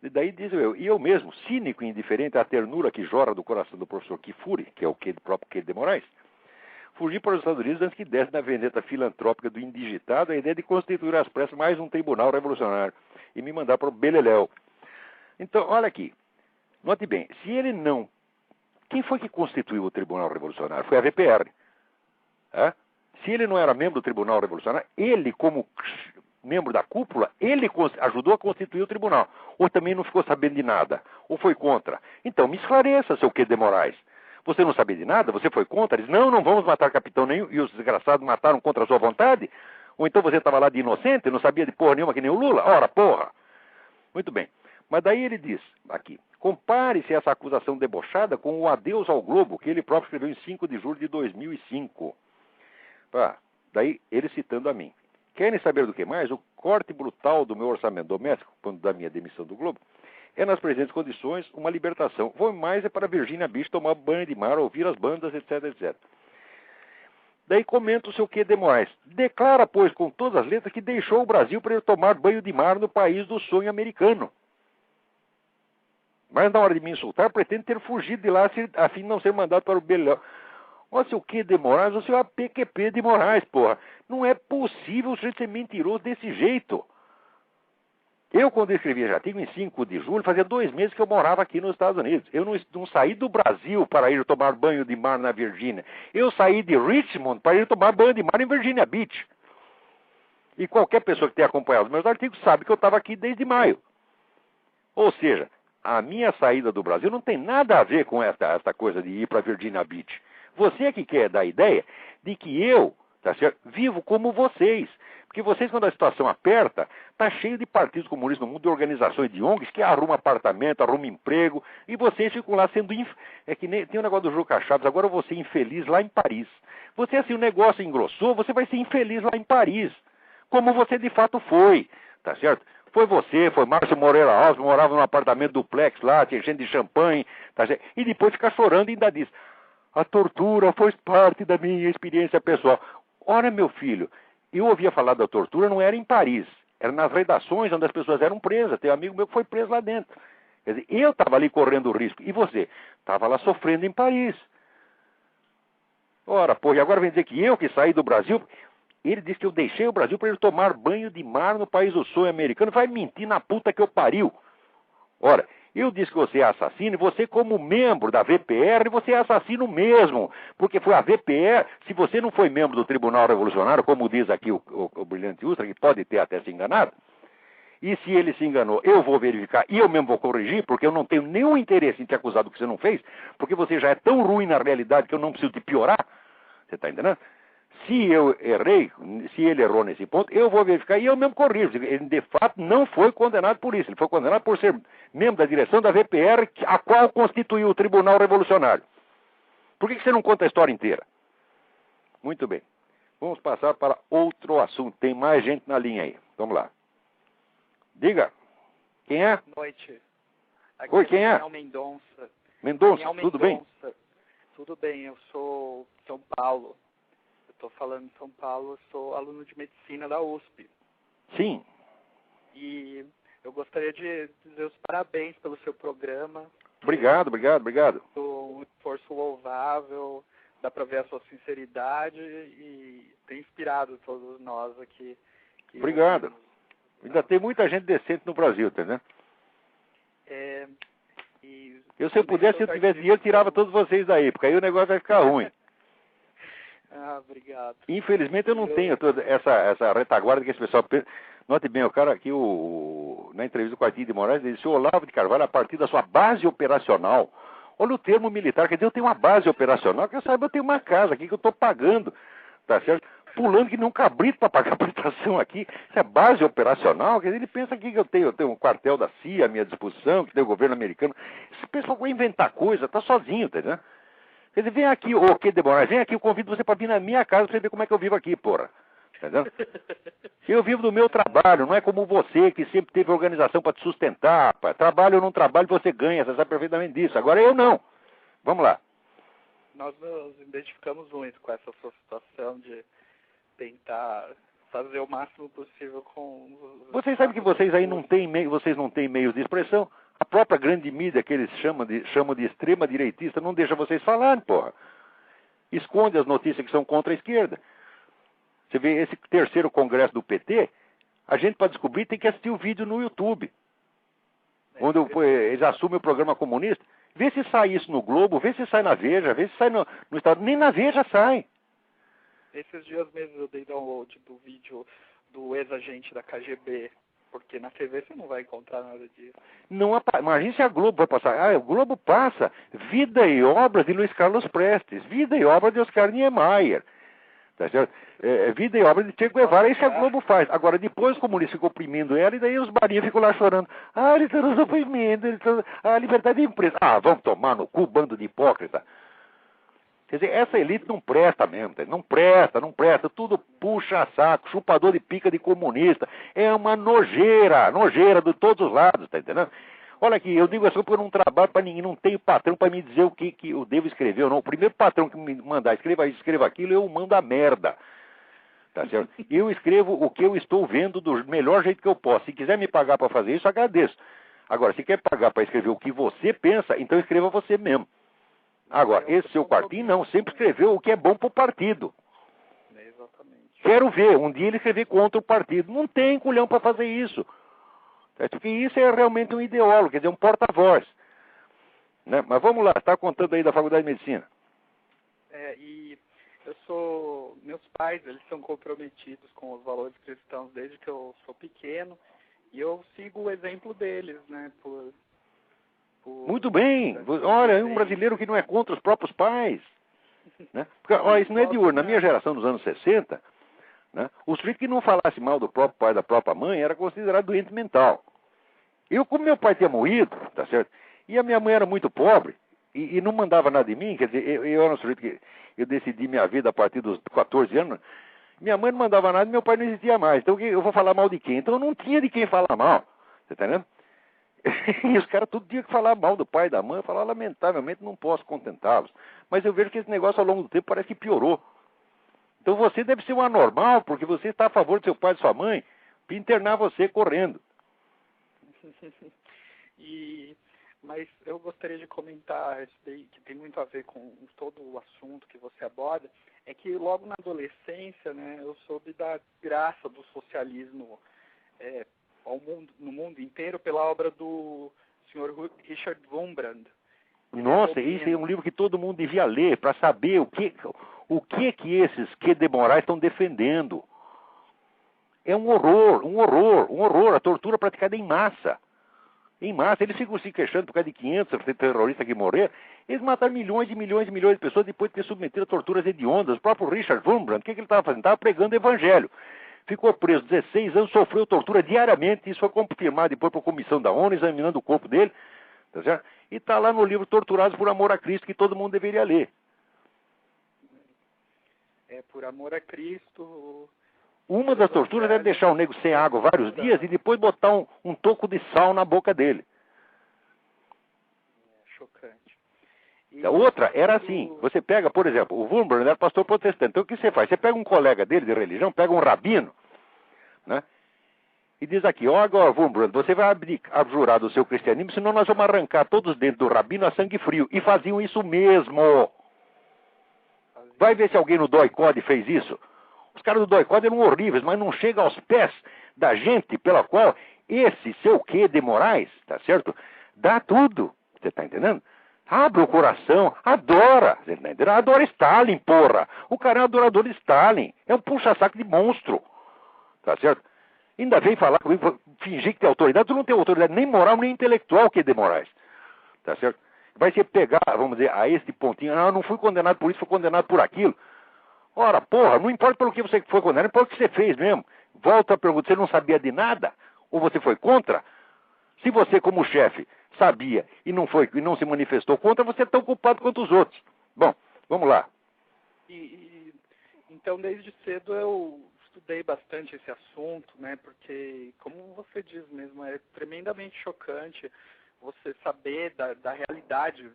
E daí diz eu mesmo, cínico e indiferente à ternura que jorra do coração do professor Kifuri, que é o próprio Q de Moraes, fugi para os Estados Unidos antes que desse na veneta filantrópica do indigitado a ideia de constituir às pressas mais um tribunal revolucionário e me mandar para o Beleléu. Então, olha aqui, note bem, se ele não... Quem foi que constituiu o Tribunal Revolucionário? Foi a VPR. Se ele não era membro do Tribunal Revolucionário, ele, como membro da cúpula, ele ajudou a constituir o tribunal. Ou também não ficou sabendo de nada? Ou foi contra? Então, me esclareça, seu Q. de Moraes. Você não sabia de nada? Você foi contra? Eles, não vamos matar capitão nenhum. E os desgraçados mataram contra a sua vontade? Ou então você estava lá de inocente, não sabia de porra nenhuma que nem o Lula? Ora, porra! Muito bem. Mas daí ele diz, aqui, compare-se essa acusação debochada com o Adeus ao Globo, que ele próprio escreveu em 5 de julho de 2005. Daí ele citando a mim. Querem saber do que mais? O corte brutal do meu orçamento doméstico, quando da minha demissão do Globo, é nas presentes condições uma libertação. Vou mais é para Virginia Beach tomar banho de mar, ouvir as bandas, etc, etc. Daí comenta o seu Q. de Moraes. Declara, pois, com todas as letras que deixou o Brasil para ir tomar banho de mar no país do sonho americano. Mas na hora de me insultar, pretende ter fugido de lá a fim de não ser mandado para o Belhão. Ó, seu Q. de Moraes, o seu APQP de Moraes, porra. Não é possível o sujeito ser mentiroso desse jeito. Eu, quando escrevi artigo em 5 de julho, fazia 2 meses que eu morava aqui nos Estados Unidos. Eu não saí do Brasil para ir tomar banho de mar na Virgínia. Eu saí de Richmond para ir tomar banho de mar em Virginia Beach. E qualquer pessoa que tenha acompanhado os meus artigos sabe que eu estava aqui desde maio. Ou seja, a minha saída do Brasil não tem nada a ver com esta coisa de ir para Virginia Beach. Você é que quer dar a ideia de que eu, tá certo, vivo como vocês. Porque vocês, quando a situação aperta, tá cheio de partidos comunistas no mundo, de organizações de ONGs que arrumam apartamento, arrumam emprego, e vocês ficam lá sendo... É que nem tem um negócio do Juca Chaves, agora você infeliz lá em Paris. Você, assim, o negócio engrossou, você vai ser infeliz lá em Paris. Como você de fato foi, tá certo? Foi você, foi Márcio Moreira Alves, morava num apartamento duplex lá, tinha gente de champanhe, tá certo? E depois fica chorando e ainda diz, a tortura faz parte da minha experiência pessoal. Ora, meu filho, eu ouvia falar da tortura, não era em Paris, era nas redações onde as pessoas eram presas. Tem um amigo meu que foi preso lá dentro. Quer dizer, eu estava ali correndo risco, e você? Estava lá sofrendo em Paris. Ora, pô, e agora vem dizer que eu que saí do Brasil... Ele disse que eu deixei o Brasil para ele tomar banho de mar no país do sonho americano. Vai mentir na puta que eu pariu. Ora, eu disse que você é assassino e você, como membro da VPR, você é assassino mesmo. Porque foi a VPR, se você não foi membro do Tribunal Revolucionário, como diz aqui o brilhante Ustra, que pode ter até se enganado, e se ele se enganou, eu vou verificar e eu mesmo vou corrigir, porque eu não tenho nenhum interesse em te acusar do que você não fez, porque você já é tão ruim na realidade que eu não preciso te piorar. Você está entendendo? Se eu errei, se ele errou nesse ponto, eu vou verificar e eu mesmo corrijo. Ele, de fato, não foi condenado por isso. Ele foi condenado por ser membro da direção da VPR, a qual constituiu o Tribunal Revolucionário. Por que você não conta a história inteira? Muito bem. Vamos passar para outro assunto. Tem mais gente na linha aí. Vamos lá. Diga. Quem é? Boa noite. Aqui Oi, quem é? Daniel Mendonça. Mendonça, Daniel tudo bem? Tudo bem, eu sou São Paulo. Estou falando em São Paulo, sou aluno de medicina da USP. Sim. E eu gostaria de dizer os parabéns pelo seu programa. Obrigado. Um esforço louvável, dá para ver a sua sinceridade e tem inspirado todos nós aqui. Obrigado. Ainda tem muita gente decente no Brasil, entendeu? Se eu pudesse, se eu tivesse dinheiro, eu tirava todos vocês daí, porque aí o negócio vai ficar ruim. Obrigado. Infelizmente eu não tenho toda essa retaguarda que esse pessoal pensa. Note bem, o cara aqui, na entrevista com o Q. de Moraes, ele disse, o Olavo de Carvalho, a partir da sua base operacional, olha o termo militar, quer dizer, eu tenho uma base operacional, que eu saiba, eu tenho uma casa aqui que eu estou pagando, tá certo? Pulando que nem um cabrito para pagar a prestação aqui, isso é base operacional, quer dizer, ele pensa aqui que eu tenho um quartel da CIA à minha disposição, que tem o governo americano. Esse pessoal vai inventar coisa, tá sozinho, tá entendendo? Quer dizer, vem aqui, ô Q. de Moraes, vem aqui, eu convido você para vir na minha casa para você ver como é que eu vivo aqui, porra. Entendeu? Eu vivo do meu trabalho, não é como você que sempre teve organização para te sustentar. Trabalho ou não trabalho, você ganha, você sabe perfeitamente disso. Agora eu não. Vamos lá. Nós nos identificamos muito com essa sua situação de tentar fazer o máximo possível com... Vocês sabem que vocês aí não têm meios de expressão? A própria grande mídia que eles chamam de extrema direitista não deixa vocês falarem, porra. Esconde as notícias que são contra a esquerda. Você vê esse terceiro congresso do PT, a gente para descobrir tem que assistir o vídeo no YouTube. Onde eles assumem o programa comunista. Vê se sai isso no Globo, vê se sai na Veja, vê se sai no Estado. Nem na Veja sai. Esses dias mesmo eu dei download do vídeo do ex-agente da KGB, porque na TV você não vai encontrar nada disso. Não, imagine se a Globo vai passar. Ah, o Globo passa vida e obra de Luiz Carlos Prestes, vida e obra de Oscar Niemeyer, tá certo? Vida e obra de Che Guevara, isso a Globo faz. Agora, depois os comunistas ficam oprimindo ela, e daí os barinhos ficam lá chorando. Ah, eles estão nos oprimindo, a liberdade de imprensa. Ah, vamos tomar no cu, bando de hipócrita. Quer dizer, essa elite não presta mesmo, não presta, tudo puxa saco, chupador de pica de comunista. É uma nojeira de todos os lados, tá entendendo? Olha aqui, eu digo assim porque eu não trabalho para ninguém, não tenho patrão para me dizer o que eu devo escrever ou não. O primeiro patrão que me mandar, escreva isso, escreva aquilo, eu mando a merda. Tá certo? Eu escrevo o que eu estou vendo do melhor jeito que eu posso. Se quiser me pagar para fazer isso, agradeço. Agora, se quer pagar para escrever o que você pensa, então escreva você mesmo. Agora, esse seu quartinho não, sempre escreveu o que é bom para o partido. Exatamente. Quero ver, um dia ele escrever contra o partido. Não tem culhão para fazer isso. Porque isso é realmente um ideólogo, quer dizer, um porta-voz. Né? Mas vamos lá, está contando aí da Faculdade de Medicina. E meus pais, eles são comprometidos com os valores cristãos desde que eu sou pequeno, e eu sigo o exemplo deles, né, Muito bem. Olha, um brasileiro que não é contra os próprios pais. Né? Porque, olha, isso não é de hoje. Na minha geração dos anos 60, né, o sujeito que não falasse mal do próprio pai, da própria mãe, era considerado doente mental. Eu, como meu pai tinha morrido, tá certo? E a minha mãe era muito pobre, e não mandava nada de mim, quer dizer, eu era um sujeito que eu decidi minha vida a partir dos 14 anos, minha mãe não mandava nada e meu pai não existia mais. Então eu vou falar mal de quem? Então eu não tinha de quem falar mal. Você tá entendendo? E os caras todo dia que falar mal do pai e da mãe, eu falava, lamentavelmente não posso contentá-los. Mas eu vejo que esse negócio ao longo do tempo parece que piorou. Então você deve ser um anormal, porque você está a favor do seu pai e de sua mãe, para internar você correndo. Mas eu gostaria de comentar isso daí, que tem muito a ver com todo o assunto que você aborda, é que logo na adolescência, né, eu soube da graça do socialismo no mundo inteiro pela obra do Sr. Richard Wurmbrand. Nossa, isso é um livro que todo mundo devia ler para saber o que esses que de Moraes estão defendendo. É um horror, a tortura praticada em massa. Eles ficam se queixando por causa de 500 terroristas que morreram. Eles mataram milhões e milhões e milhões de pessoas depois de ter submetido a torturas hediondas. O próprio Richard Wurmbrand, o que ele estava fazendo? Estava pregando o evangelho. Ficou preso 16 anos, sofreu tortura diariamente. Isso foi confirmado depois por comissão da ONU, examinando o corpo dele. Tá certo? E está lá no livro Torturados por Amor a Cristo, que todo mundo deveria ler. Por amor a Cristo. Uma das torturas é deixar o nego sem água vários dias e depois botar um toco de sal na boca dele. Chocante. A outra era assim, você pega, por exemplo, o Wurmbrand era pastor protestante. Então o que você faz? Você pega um colega dele de religião, pega um rabino, né? E diz aqui, ó, agora, Wurmbrand, você vai abjurar do seu cristianismo, senão nós vamos arrancar todos dentro do rabino a sangue frio. E faziam isso mesmo. Vai ver se alguém no DOI-CODE fez isso. Os caras do DOI-CODE eram horríveis, mas não chega aos pés da gente pela qual esse seu quê de Moraes, tá certo? Dá tudo. Você tá entendendo? Abre o coração, adora. Você tá entendendo? Adora Stalin, porra. O cara é um adorador de Stalin. É um puxa-saco de monstro. Tá certo? Ainda vem falar comigo, fingir que tem autoridade. Tu não tem autoridade nem moral, nem intelectual, que de Moraes. Tá certo? Vai se pegar, vamos dizer, a este pontinho. Ah, não fui condenado por isso, fui condenado por aquilo. Ora, porra, não importa pelo que você foi condenado, importa o que você fez mesmo. Volta a pergunta, você não sabia de nada? Ou você foi contra? Se você, como chefe, sabia e não se manifestou contra, você é tão culpado quanto os outros. Bom, vamos lá. Então, desde cedo eu estudei bastante esse assunto, né? Porque, como você diz mesmo, é tremendamente chocante você saber da realidade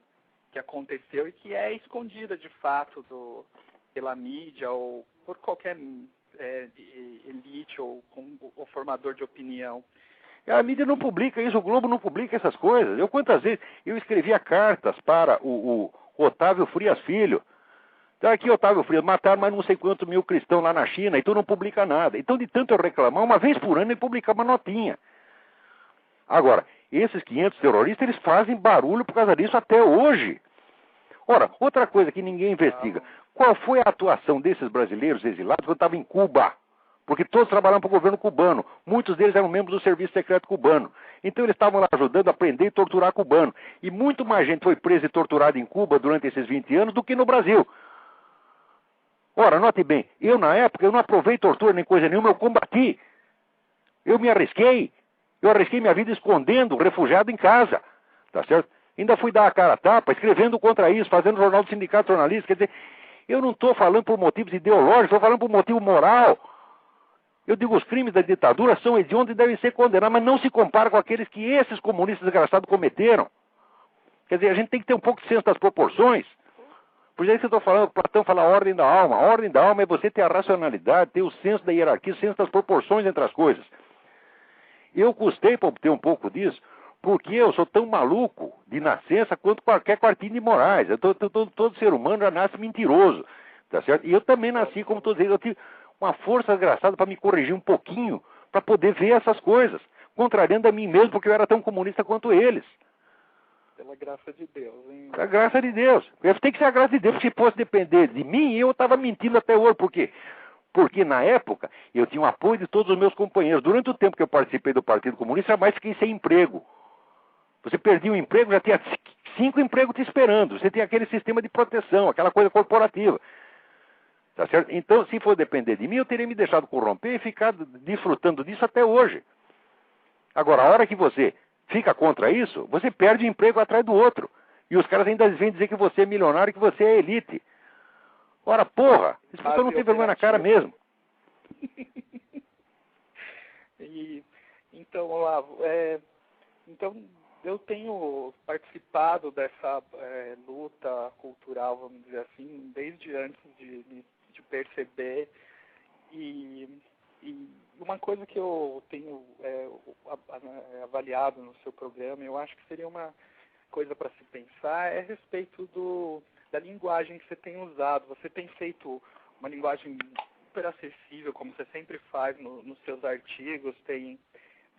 que aconteceu e que é escondida, de fato, pela mídia ou por qualquer elite ou formador de opinião. A mídia não publica isso, o Globo não publica essas coisas. Quantas vezes eu escrevia cartas para o Otávio Frias Filho. Então aqui, Otávio Frias, mataram mais não sei quantos mil cristãos lá na China, e tu não publica nada. Então, de tanto eu reclamar, uma vez por ano ele publicava uma notinha. Agora, esses 500 terroristas, eles fazem barulho por causa disso até hoje. Ora, outra coisa que ninguém investiga. Qual foi a atuação desses brasileiros exilados quando estavam em Cuba? porque todos trabalhavam para o governo cubano. Muitos deles eram membros do Serviço Secreto Cubano. Então eles estavam lá ajudando a prender e torturar cubano. E muito mais gente foi presa e torturada em Cuba durante esses 20 anos do que no Brasil. Ora, note bem, eu na época eu não aprovei tortura nem coisa nenhuma, eu combati. Eu me arrisquei. Eu arrisquei minha vida escondendo, refugiado em casa. Tá certo? Ainda fui dar a cara a tapa, escrevendo contra isso, fazendo jornal do Sindicato Jornalista. Quer dizer, eu não estou falando por motivos ideológicos, estou falando por motivo moral. Eu digo, os crimes da ditadura são hediondos e devem ser condenados, mas não se compara com aqueles que esses comunistas desgraçados cometeram. Quer dizer, a gente tem que ter um pouco de senso das proporções. Por isso que eu estou falando, Platão fala a ordem da alma. A ordem da alma é você ter a racionalidade, ter o senso da hierarquia, o senso das proporções entre as coisas. Eu custei para obter um pouco disso, porque eu sou tão maluco de nascença quanto qualquer quartinho de Moraes. Todo ser humano já nasce mentiroso, tá certo? E eu também nasci, como estou dizendo, eu tive uma força desgraçada para me corrigir um pouquinho, para poder ver essas coisas, contrariando a mim mesmo, porque eu era tão comunista quanto eles. Pela graça de Deus, hein? A graça de Deus. Tem que ser a graça de Deus, porque se fosse depender de mim, eu estava mentindo até hoje. Por quê? Porque na época eu tinha o apoio de todos os meus companheiros. Durante o tempo que eu participei do Partido Comunista, jamais fiquei sem emprego. Você perdia um emprego, já tinha 5 empregos te esperando. Você tinha aquele sistema de proteção, aquela coisa corporativa. Tá certo? Então, se for depender de mim, eu teria me deixado corromper e ficado desfrutando disso até hoje. Agora, a hora que você fica contra isso, você perde um emprego atrás do outro. E os caras ainda vêm dizer que você é milionário e que você é elite. Ora, porra, esse pessoal não tem vergonha na cara mesmo. Então, Olavo, então eu tenho participado dessa luta cultural, vamos dizer assim, desde antes de perceber. E uma coisa que eu tenho avaliado no seu programa, eu acho que seria uma coisa para se pensar, é a respeito da linguagem que você tem usado. Você tem feito uma linguagem super acessível, como você sempre faz nos seus artigos, tem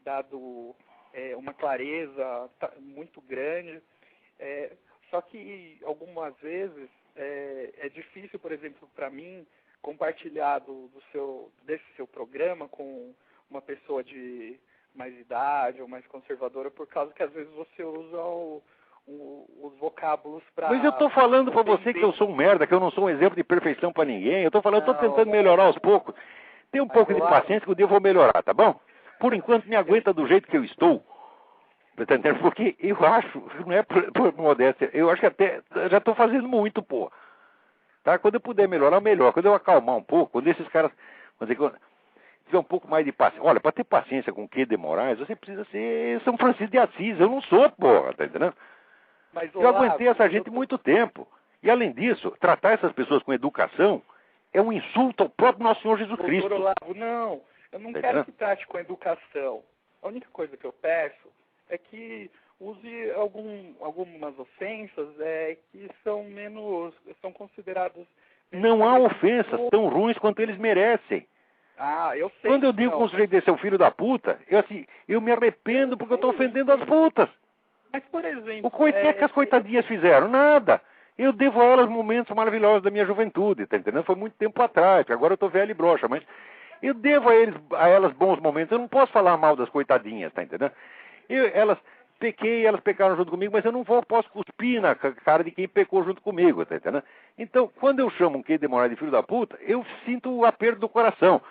dado uma clareza muito grande. Só que algumas vezes é difícil, por exemplo, para mim, compartilhar desse seu programa com uma pessoa de mais idade ou mais conservadora, por causa que às vezes você usa os vocábulos para... Mas eu estou falando para você que eu sou um merda, que eu não sou um exemplo de perfeição para ninguém. Eu estou tentando melhorar aos poucos. Tem um pouco de paciência que um dia eu vou melhorar, tá bom? Por enquanto me aguenta do jeito que eu estou. Tá entendendo? Porque eu acho, não é por modéstia, eu acho que até já estou fazendo muito, pô. Tá? Quando eu puder melhorar, melhor. Quando eu acalmar um pouco, quando esses caras, quando tiver um pouco mais de paciência. Olha, para ter paciência com o Q de Moraes, você precisa ser São Francisco de Assis. Eu não sou, porra, tá entendendo? Mas, eu aguentei essa gente muito tempo. E além disso, tratar essas pessoas com educação é um insulto ao próprio nosso Senhor Jesus Cristo. Doutor Olavo, não, eu não quero que trate com educação. A única coisa que eu peço é que use algumas ofensas que são consideradas... Não há ofensas tão ruins quanto eles merecem. Ah, eu sei. Quando eu digo que um sujeito desse é um filho da puta, eu me arrependo porque eu estou ofendendo as putas. Mas, por exemplo... O que as coitadinhas fizeram? Nada. Eu devo a elas momentos maravilhosos da minha juventude, tá entendendo? Foi muito tempo atrás, porque agora eu estou velho e broxa, mas eu devo a elas bons momentos. Eu não posso falar mal das coitadinhas, tá entendendo? Elas pecaram junto comigo, mas eu não posso cuspir na cara de quem pecou junto comigo, tá entendendo? Então, quando eu chamo um Q de Moraes de filho da puta, eu sinto o aperto do coração.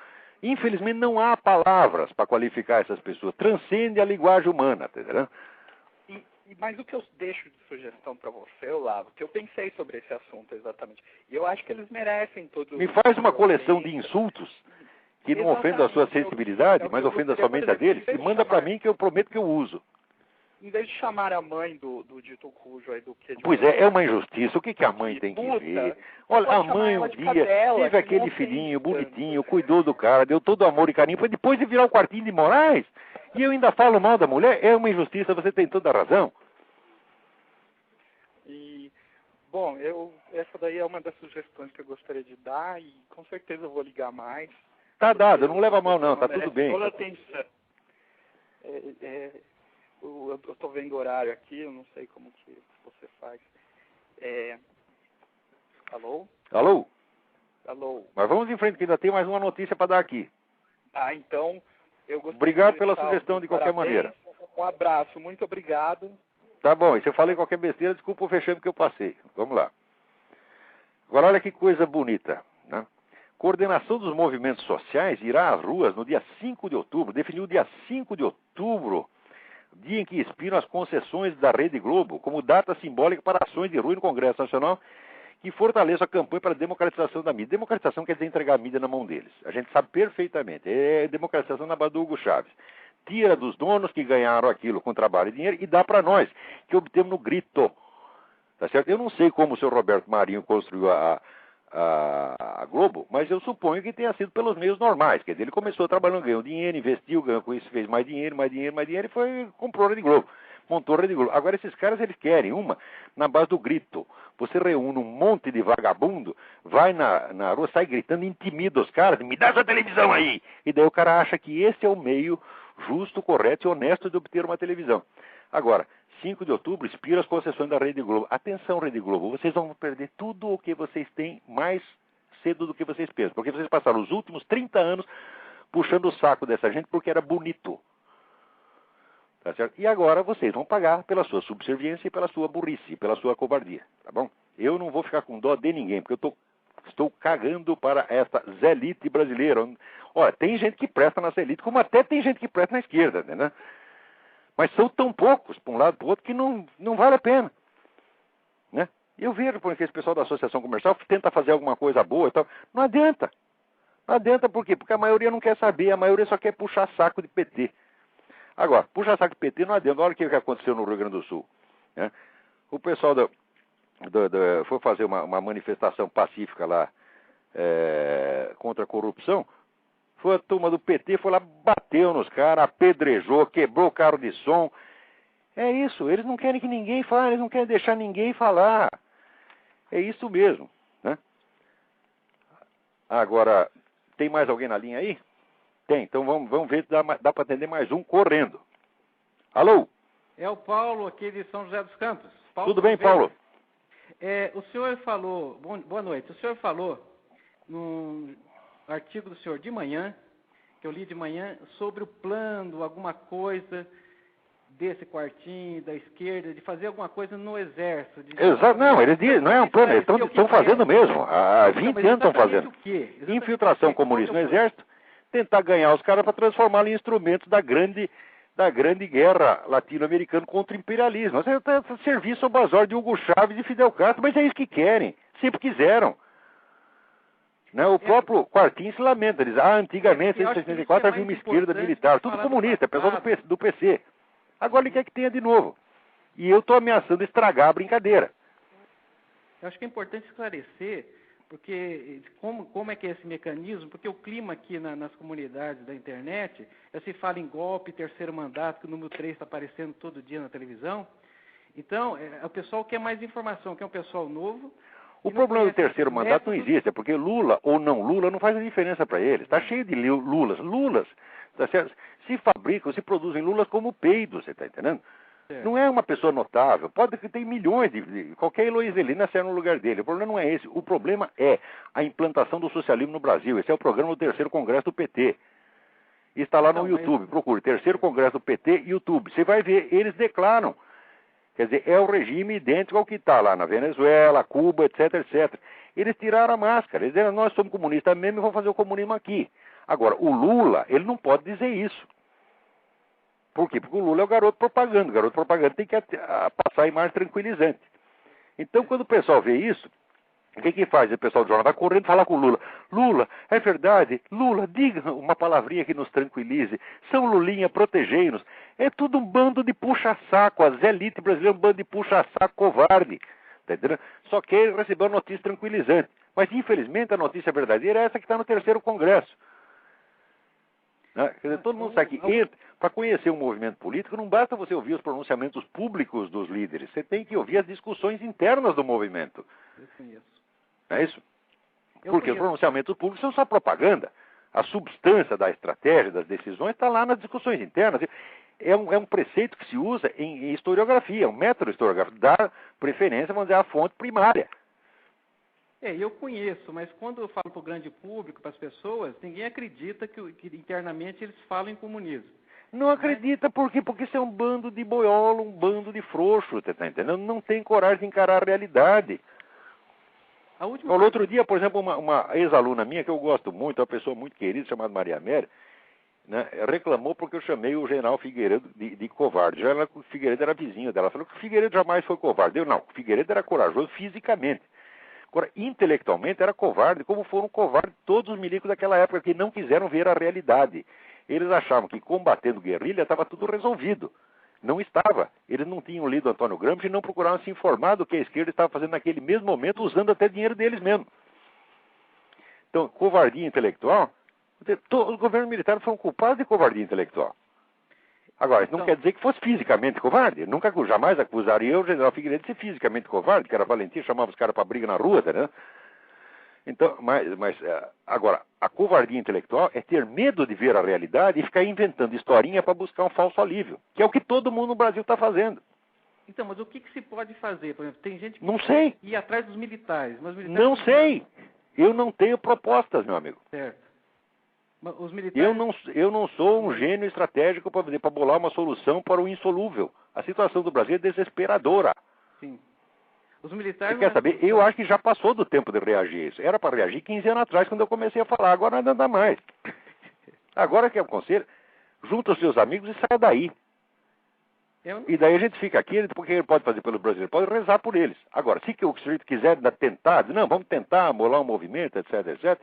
Infelizmente, não há palavras para qualificar essas pessoas. Transcende a linguagem humana, tá entendendo? Mas o que eu deixo de sugestão para você, Olavo, que eu pensei sobre esse assunto exatamente, e eu acho que eles merecem todo... Me faz uma coleção de insultos que não ofendam a sua sensibilidade, mas ofendam somente a deles, e manda para mim que eu prometo que eu uso. Em vez de chamar a mãe do dito cujo aí do que... Pois é uma injustiça. O que a mãe tem que ver? Olha, a mãe um dia teve aquele filhinho bonitinho, cuidou do cara, deu todo amor e carinho, foi depois de virar o quartinho de Moraes, e eu ainda falo mal da mulher, é uma injustiça, você tem toda a razão. Bom, essa daí é uma das sugestões que eu gostaria de dar, e com certeza eu vou ligar mais. Tá dado, não leva mal não, tá tudo bem. Toda atenção. Eu estou vendo o horário aqui, eu não sei como que você faz. Alô? Alô? Alô? Mas vamos em frente, que ainda tem mais uma notícia para dar aqui. Então, eu gostaria Obrigado de pela deixar sugestão, de qualquer parabéns, maneira. Um abraço, muito obrigado. Tá bom, e se eu falei qualquer besteira, desculpa o fechame que eu passei. Vamos lá. Agora, olha que coisa bonita, né? Coordenação dos movimentos sociais irá às ruas no dia 5 de outubro, definiu o dia 5 de outubro, dia em que expiram as concessões da Rede Globo, como data simbólica para ações de rua no Congresso Nacional, que fortaleça a campanha para a democratização da mídia. Democratização quer dizer entregar a mídia na mão deles. A gente sabe perfeitamente. É democratização na base do Hugo Chávez. Tira dos donos que ganharam aquilo com trabalho e dinheiro e dá para nós, que obtemos no grito. Tá certo? Eu não sei como o senhor Roberto Marinho construiu a Globo, mas eu suponho que tenha sido pelos meios normais. Quer dizer, ele começou trabalhando, ganhou dinheiro, investiu, ganhou com isso, fez mais dinheiro, e foi, comprou a Rede Globo. Montou a Rede Globo. Agora, esses caras, eles querem uma na base do grito. Você reúne um monte de vagabundo, vai na rua, sai gritando, intimida os caras, me dá essa televisão aí! E daí o cara acha que esse é o meio justo, correto e honesto de obter uma televisão. Agora, 5 de outubro, expira as concessões da Rede Globo. Atenção, Rede Globo, vocês vão perder tudo o que vocês têm mais cedo do que vocês pensam. Porque vocês passaram os últimos 30 anos puxando o saco dessa gente porque era bonito. Tá certo? E agora vocês vão pagar pela sua subserviência e pela sua burrice, pela sua covardia, tá bom? Eu não vou ficar com dó de ninguém, porque eu estou cagando para esta zelite brasileira. Olha, tem gente que presta na zelite, como até tem gente que presta na esquerda, né? Mas são tão poucos, para um lado e para o outro, que não vale a pena, né? Eu vejo porque esse pessoal da associação comercial tenta fazer alguma coisa boa e tal. Não adianta. Não adianta por quê? Porque a maioria não quer saber, a maioria só quer puxar saco de PT. Agora, puxa saco de PT não adianta. Olha o que aconteceu no Rio Grande do Sul, né? O pessoal foi fazer uma manifestação pacífica lá contra a corrupção. Foi a turma do PT, foi lá, bateu nos caras, apedrejou, quebrou o carro de som. É isso, eles não querem que ninguém fale, eles não querem deixar ninguém falar. É isso mesmo, né? Agora, tem mais alguém na linha aí? Tem, então vamos ver se dá para atender mais um correndo. Alô? É o Paulo aqui de São José dos Campos. Paulo, tudo bem, Paulo? O senhor falou, boa noite, o senhor falou num artigo do senhor de manhã, que eu li de manhã, sobre o plano, alguma coisa desse quartinho, da esquerda, de fazer alguma coisa no Exército. Exato, não, eles dizem, não é um plano, eles estão fazendo mesmo. Há 20 anos estão fazendo. O quê? Infiltração comunista no Exército, tentar ganhar os caras para transformá-los em instrumentos da grande guerra latino-americana contra o imperialismo. Serviço ao bazar de Hugo Chávez e Fidel Castro, mas é isso que querem, sempre quiseram. Né? O próprio Quartinho se lamenta, diz, antigamente, em 1964, havia uma esquerda militar, tudo comunista, pessoal do PC. Agora ele quer que tenha de novo. E eu estou ameaçando estragar a brincadeira. Eu acho que é importante esclarecer, porque como é que é esse mecanismo, porque o clima aqui nas comunidades da internet, se fala em golpe, terceiro mandato, que o número 3 está aparecendo todo dia na televisão. Então, o pessoal quer mais informação, quer um pessoal novo. O problema do terceiro mandato não existe, é porque Lula ou não Lula não faz a diferença para eles. Está cheio de Lulas. Tá certo? Se fabricam, se produzem Lulas como peidos, você está entendendo? É. Não é uma pessoa notável. Pode que tem milhões qualquer Heloíselina será no lugar dele. O problema não é esse. O problema é a implantação do socialismo no Brasil. Esse é o programa do terceiro congresso do PT. Está lá no YouTube. Procure terceiro congresso do PT, YouTube. Você vai ver, eles declaram. Quer dizer, é o regime idêntico ao que está lá na Venezuela, Cuba, etc, etc. Eles tiraram a máscara. Eles disseram, nós somos comunistas mesmo e vamos fazer o comunismo aqui. Agora, o Lula, ele não pode dizer isso. Por quê? Porque o Lula é o garoto propaganda. O garoto propaganda tem que passar a imagem tranquilizante. Então, quando o pessoal vê isso, o que faz? O pessoal do jornal vai correndo falar com o Lula. Lula, é verdade. Lula, diga uma palavrinha que nos tranquilize. São Lulinha, protegei-nos. É tudo um bando de puxa-saco. A elite brasileira é um bando de puxa-saco covarde. Tá entendendo? Só quer receber uma notícia tranquilizante. Mas, infelizmente, a notícia verdadeira é essa que está no terceiro congresso. Né? Quer dizer, todo mundo sabe que para conhecer um movimento político não basta você ouvir os pronunciamentos públicos dos líderes. Você tem que ouvir as discussões internas do movimento. Eu conheço. É isso? Porque os pronunciamentos públicos são só propaganda. A substância da estratégia, das decisões, está lá nas discussões internas. É um preceito que se usa em historiografia, um método historiográfico. Dar preferência, vamos dizer, à fonte primária. Eu conheço, mas quando eu falo para o grande público, para as pessoas, ninguém acredita que internamente eles falam em comunismo. Não acredita, por quê? Porque isso é um bando de boiola, um bando de frouxo, você está entendendo? Não tem coragem de encarar a realidade. No outro dia, por exemplo, uma ex-aluna minha, que eu gosto muito, uma pessoa muito querida, chamada Maria Amélia, né, reclamou porque eu chamei o general Figueiredo de covarde. Já o Figueiredo era vizinho dela. Ela falou que o Figueiredo jamais foi covarde. Não, o Figueiredo era corajoso fisicamente. Agora, intelectualmente era covarde, como foram covardes todos os milicos daquela época, que não quiseram ver a realidade. Eles achavam que combatendo guerrilha estava tudo resolvido. Não estava. Eles não tinham lido Antônio Gramsci e não procuravam se informar do que a esquerda estava fazendo naquele mesmo momento, usando até dinheiro deles mesmo. Então, covardia intelectual, os governos militares foram culpados de covardia intelectual. Agora, isso não quer dizer que fosse fisicamente covarde. Nunca, jamais acusaria eu, o general Figueiredo, de ser fisicamente covarde, que era valentia, chamava os caras para briga na rua, né? Então, agora, a covardia intelectual é ter medo de ver a realidade e ficar inventando historinha para buscar um falso alívio, que é o que todo mundo no Brasil está fazendo. Então, mas o que se pode fazer? Por exemplo, tem gente que não sei. Ir atrás dos militares. Mas os militares não sei. Eu não tenho propostas, meu amigo. Certo. Os militares... Eu não sou um gênio estratégico para bolar uma solução para o insolúvel. A situação do Brasil é desesperadora. Sim. Os militares... Você quer saber? Eu acho que já passou do tempo de reagir a isso. Era para reagir 15 anos atrás, quando eu comecei a falar. Agora não dá mais. Agora que é o conselho, junta os seus amigos e saia daí. E daí a gente fica aqui, porque ele pode fazer pelo Brasil, ele pode rezar por eles. Agora, se o sujeito quiser tentar, não, vamos tentar molar um movimento, etc, etc.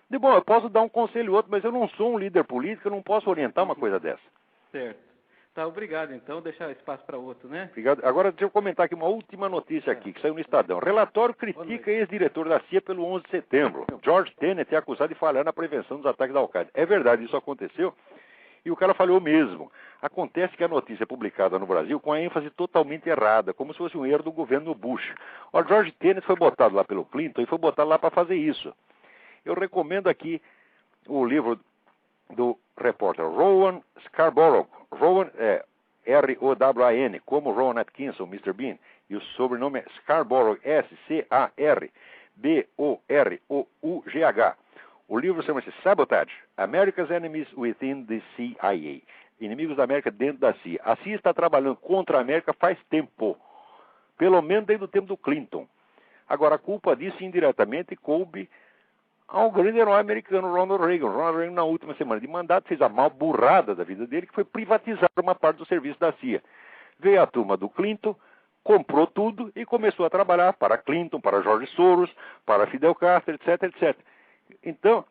De bom, eu posso dar um conselho outro, mas eu não sou um líder político, eu não posso orientar uma coisa dessa. Certo. Tá, obrigado então, deixar espaço para outro, né? Obrigado. Agora deixa eu comentar aqui uma última notícia aqui, que saiu no Estadão. Relatório critica ex-diretor da CIA pelo 11 de setembro. George Tenet é acusado de falhar na prevenção dos ataques da Al-Qaeda. É verdade, isso aconteceu e o cara falhou mesmo. Acontece que a notícia é publicada no Brasil com a ênfase totalmente errada, como se fosse um erro do governo Bush. O George Tenet foi botado lá pelo Clinton e foi botado lá para fazer isso. Eu recomendo aqui o livro do repórter Rowan Scarborough. Rowan é R-O-W-A-N, como Rowan Atkinson, Mr. Bean. E o sobrenome é Scarborough, S-C-A-R-B-O-R-O-U-G-H. O livro chama-se Sabotage, America's Enemies Within the CIA. Inimigos da América dentro da CIA. A CIA está trabalhando contra a América faz tempo. Pelo menos desde o tempo do Clinton. Agora, a culpa disso indiretamente coube ao grande herói americano Ronald Reagan. Ronald Reagan, na última semana de mandato, fez a mal burrada da vida dele, que foi privatizar uma parte do serviço da CIA. Veio a turma do Clinton, comprou tudo e começou a trabalhar para Clinton, para George Soros, para Fidel Castro, etc, etc. Então,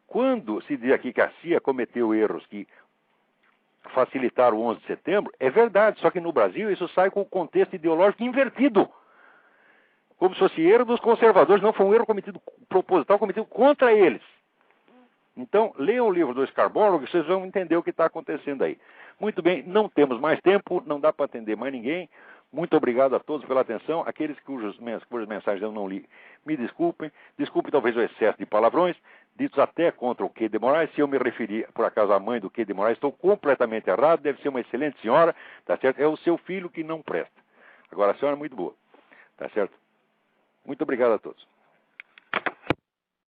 quando se diz aqui que a CIA cometeu erros que facilitaram o 11 de setembro, é verdade, só que no Brasil isso sai com o contexto ideológico invertido. Como se fosse erro dos conservadores, não foi um erro cometido proposital, cometido contra eles. Então, leiam o livro do Scarborough e vocês vão entender o que está acontecendo aí. Muito bem, não temos mais tempo, não dá para atender mais ninguém. Muito obrigado a todos pela atenção. Aqueles cujas mensagens eu não li, me desculpem. Desculpe talvez o excesso de palavrões, ditos até contra o Q. de Moraes. Se eu me referi, por acaso, à mãe do Q. de Moraes, estou completamente errado. Deve ser uma excelente senhora, tá certo? É o seu filho que não presta. Agora, a senhora é muito boa, tá certo? Muito obrigado a todos.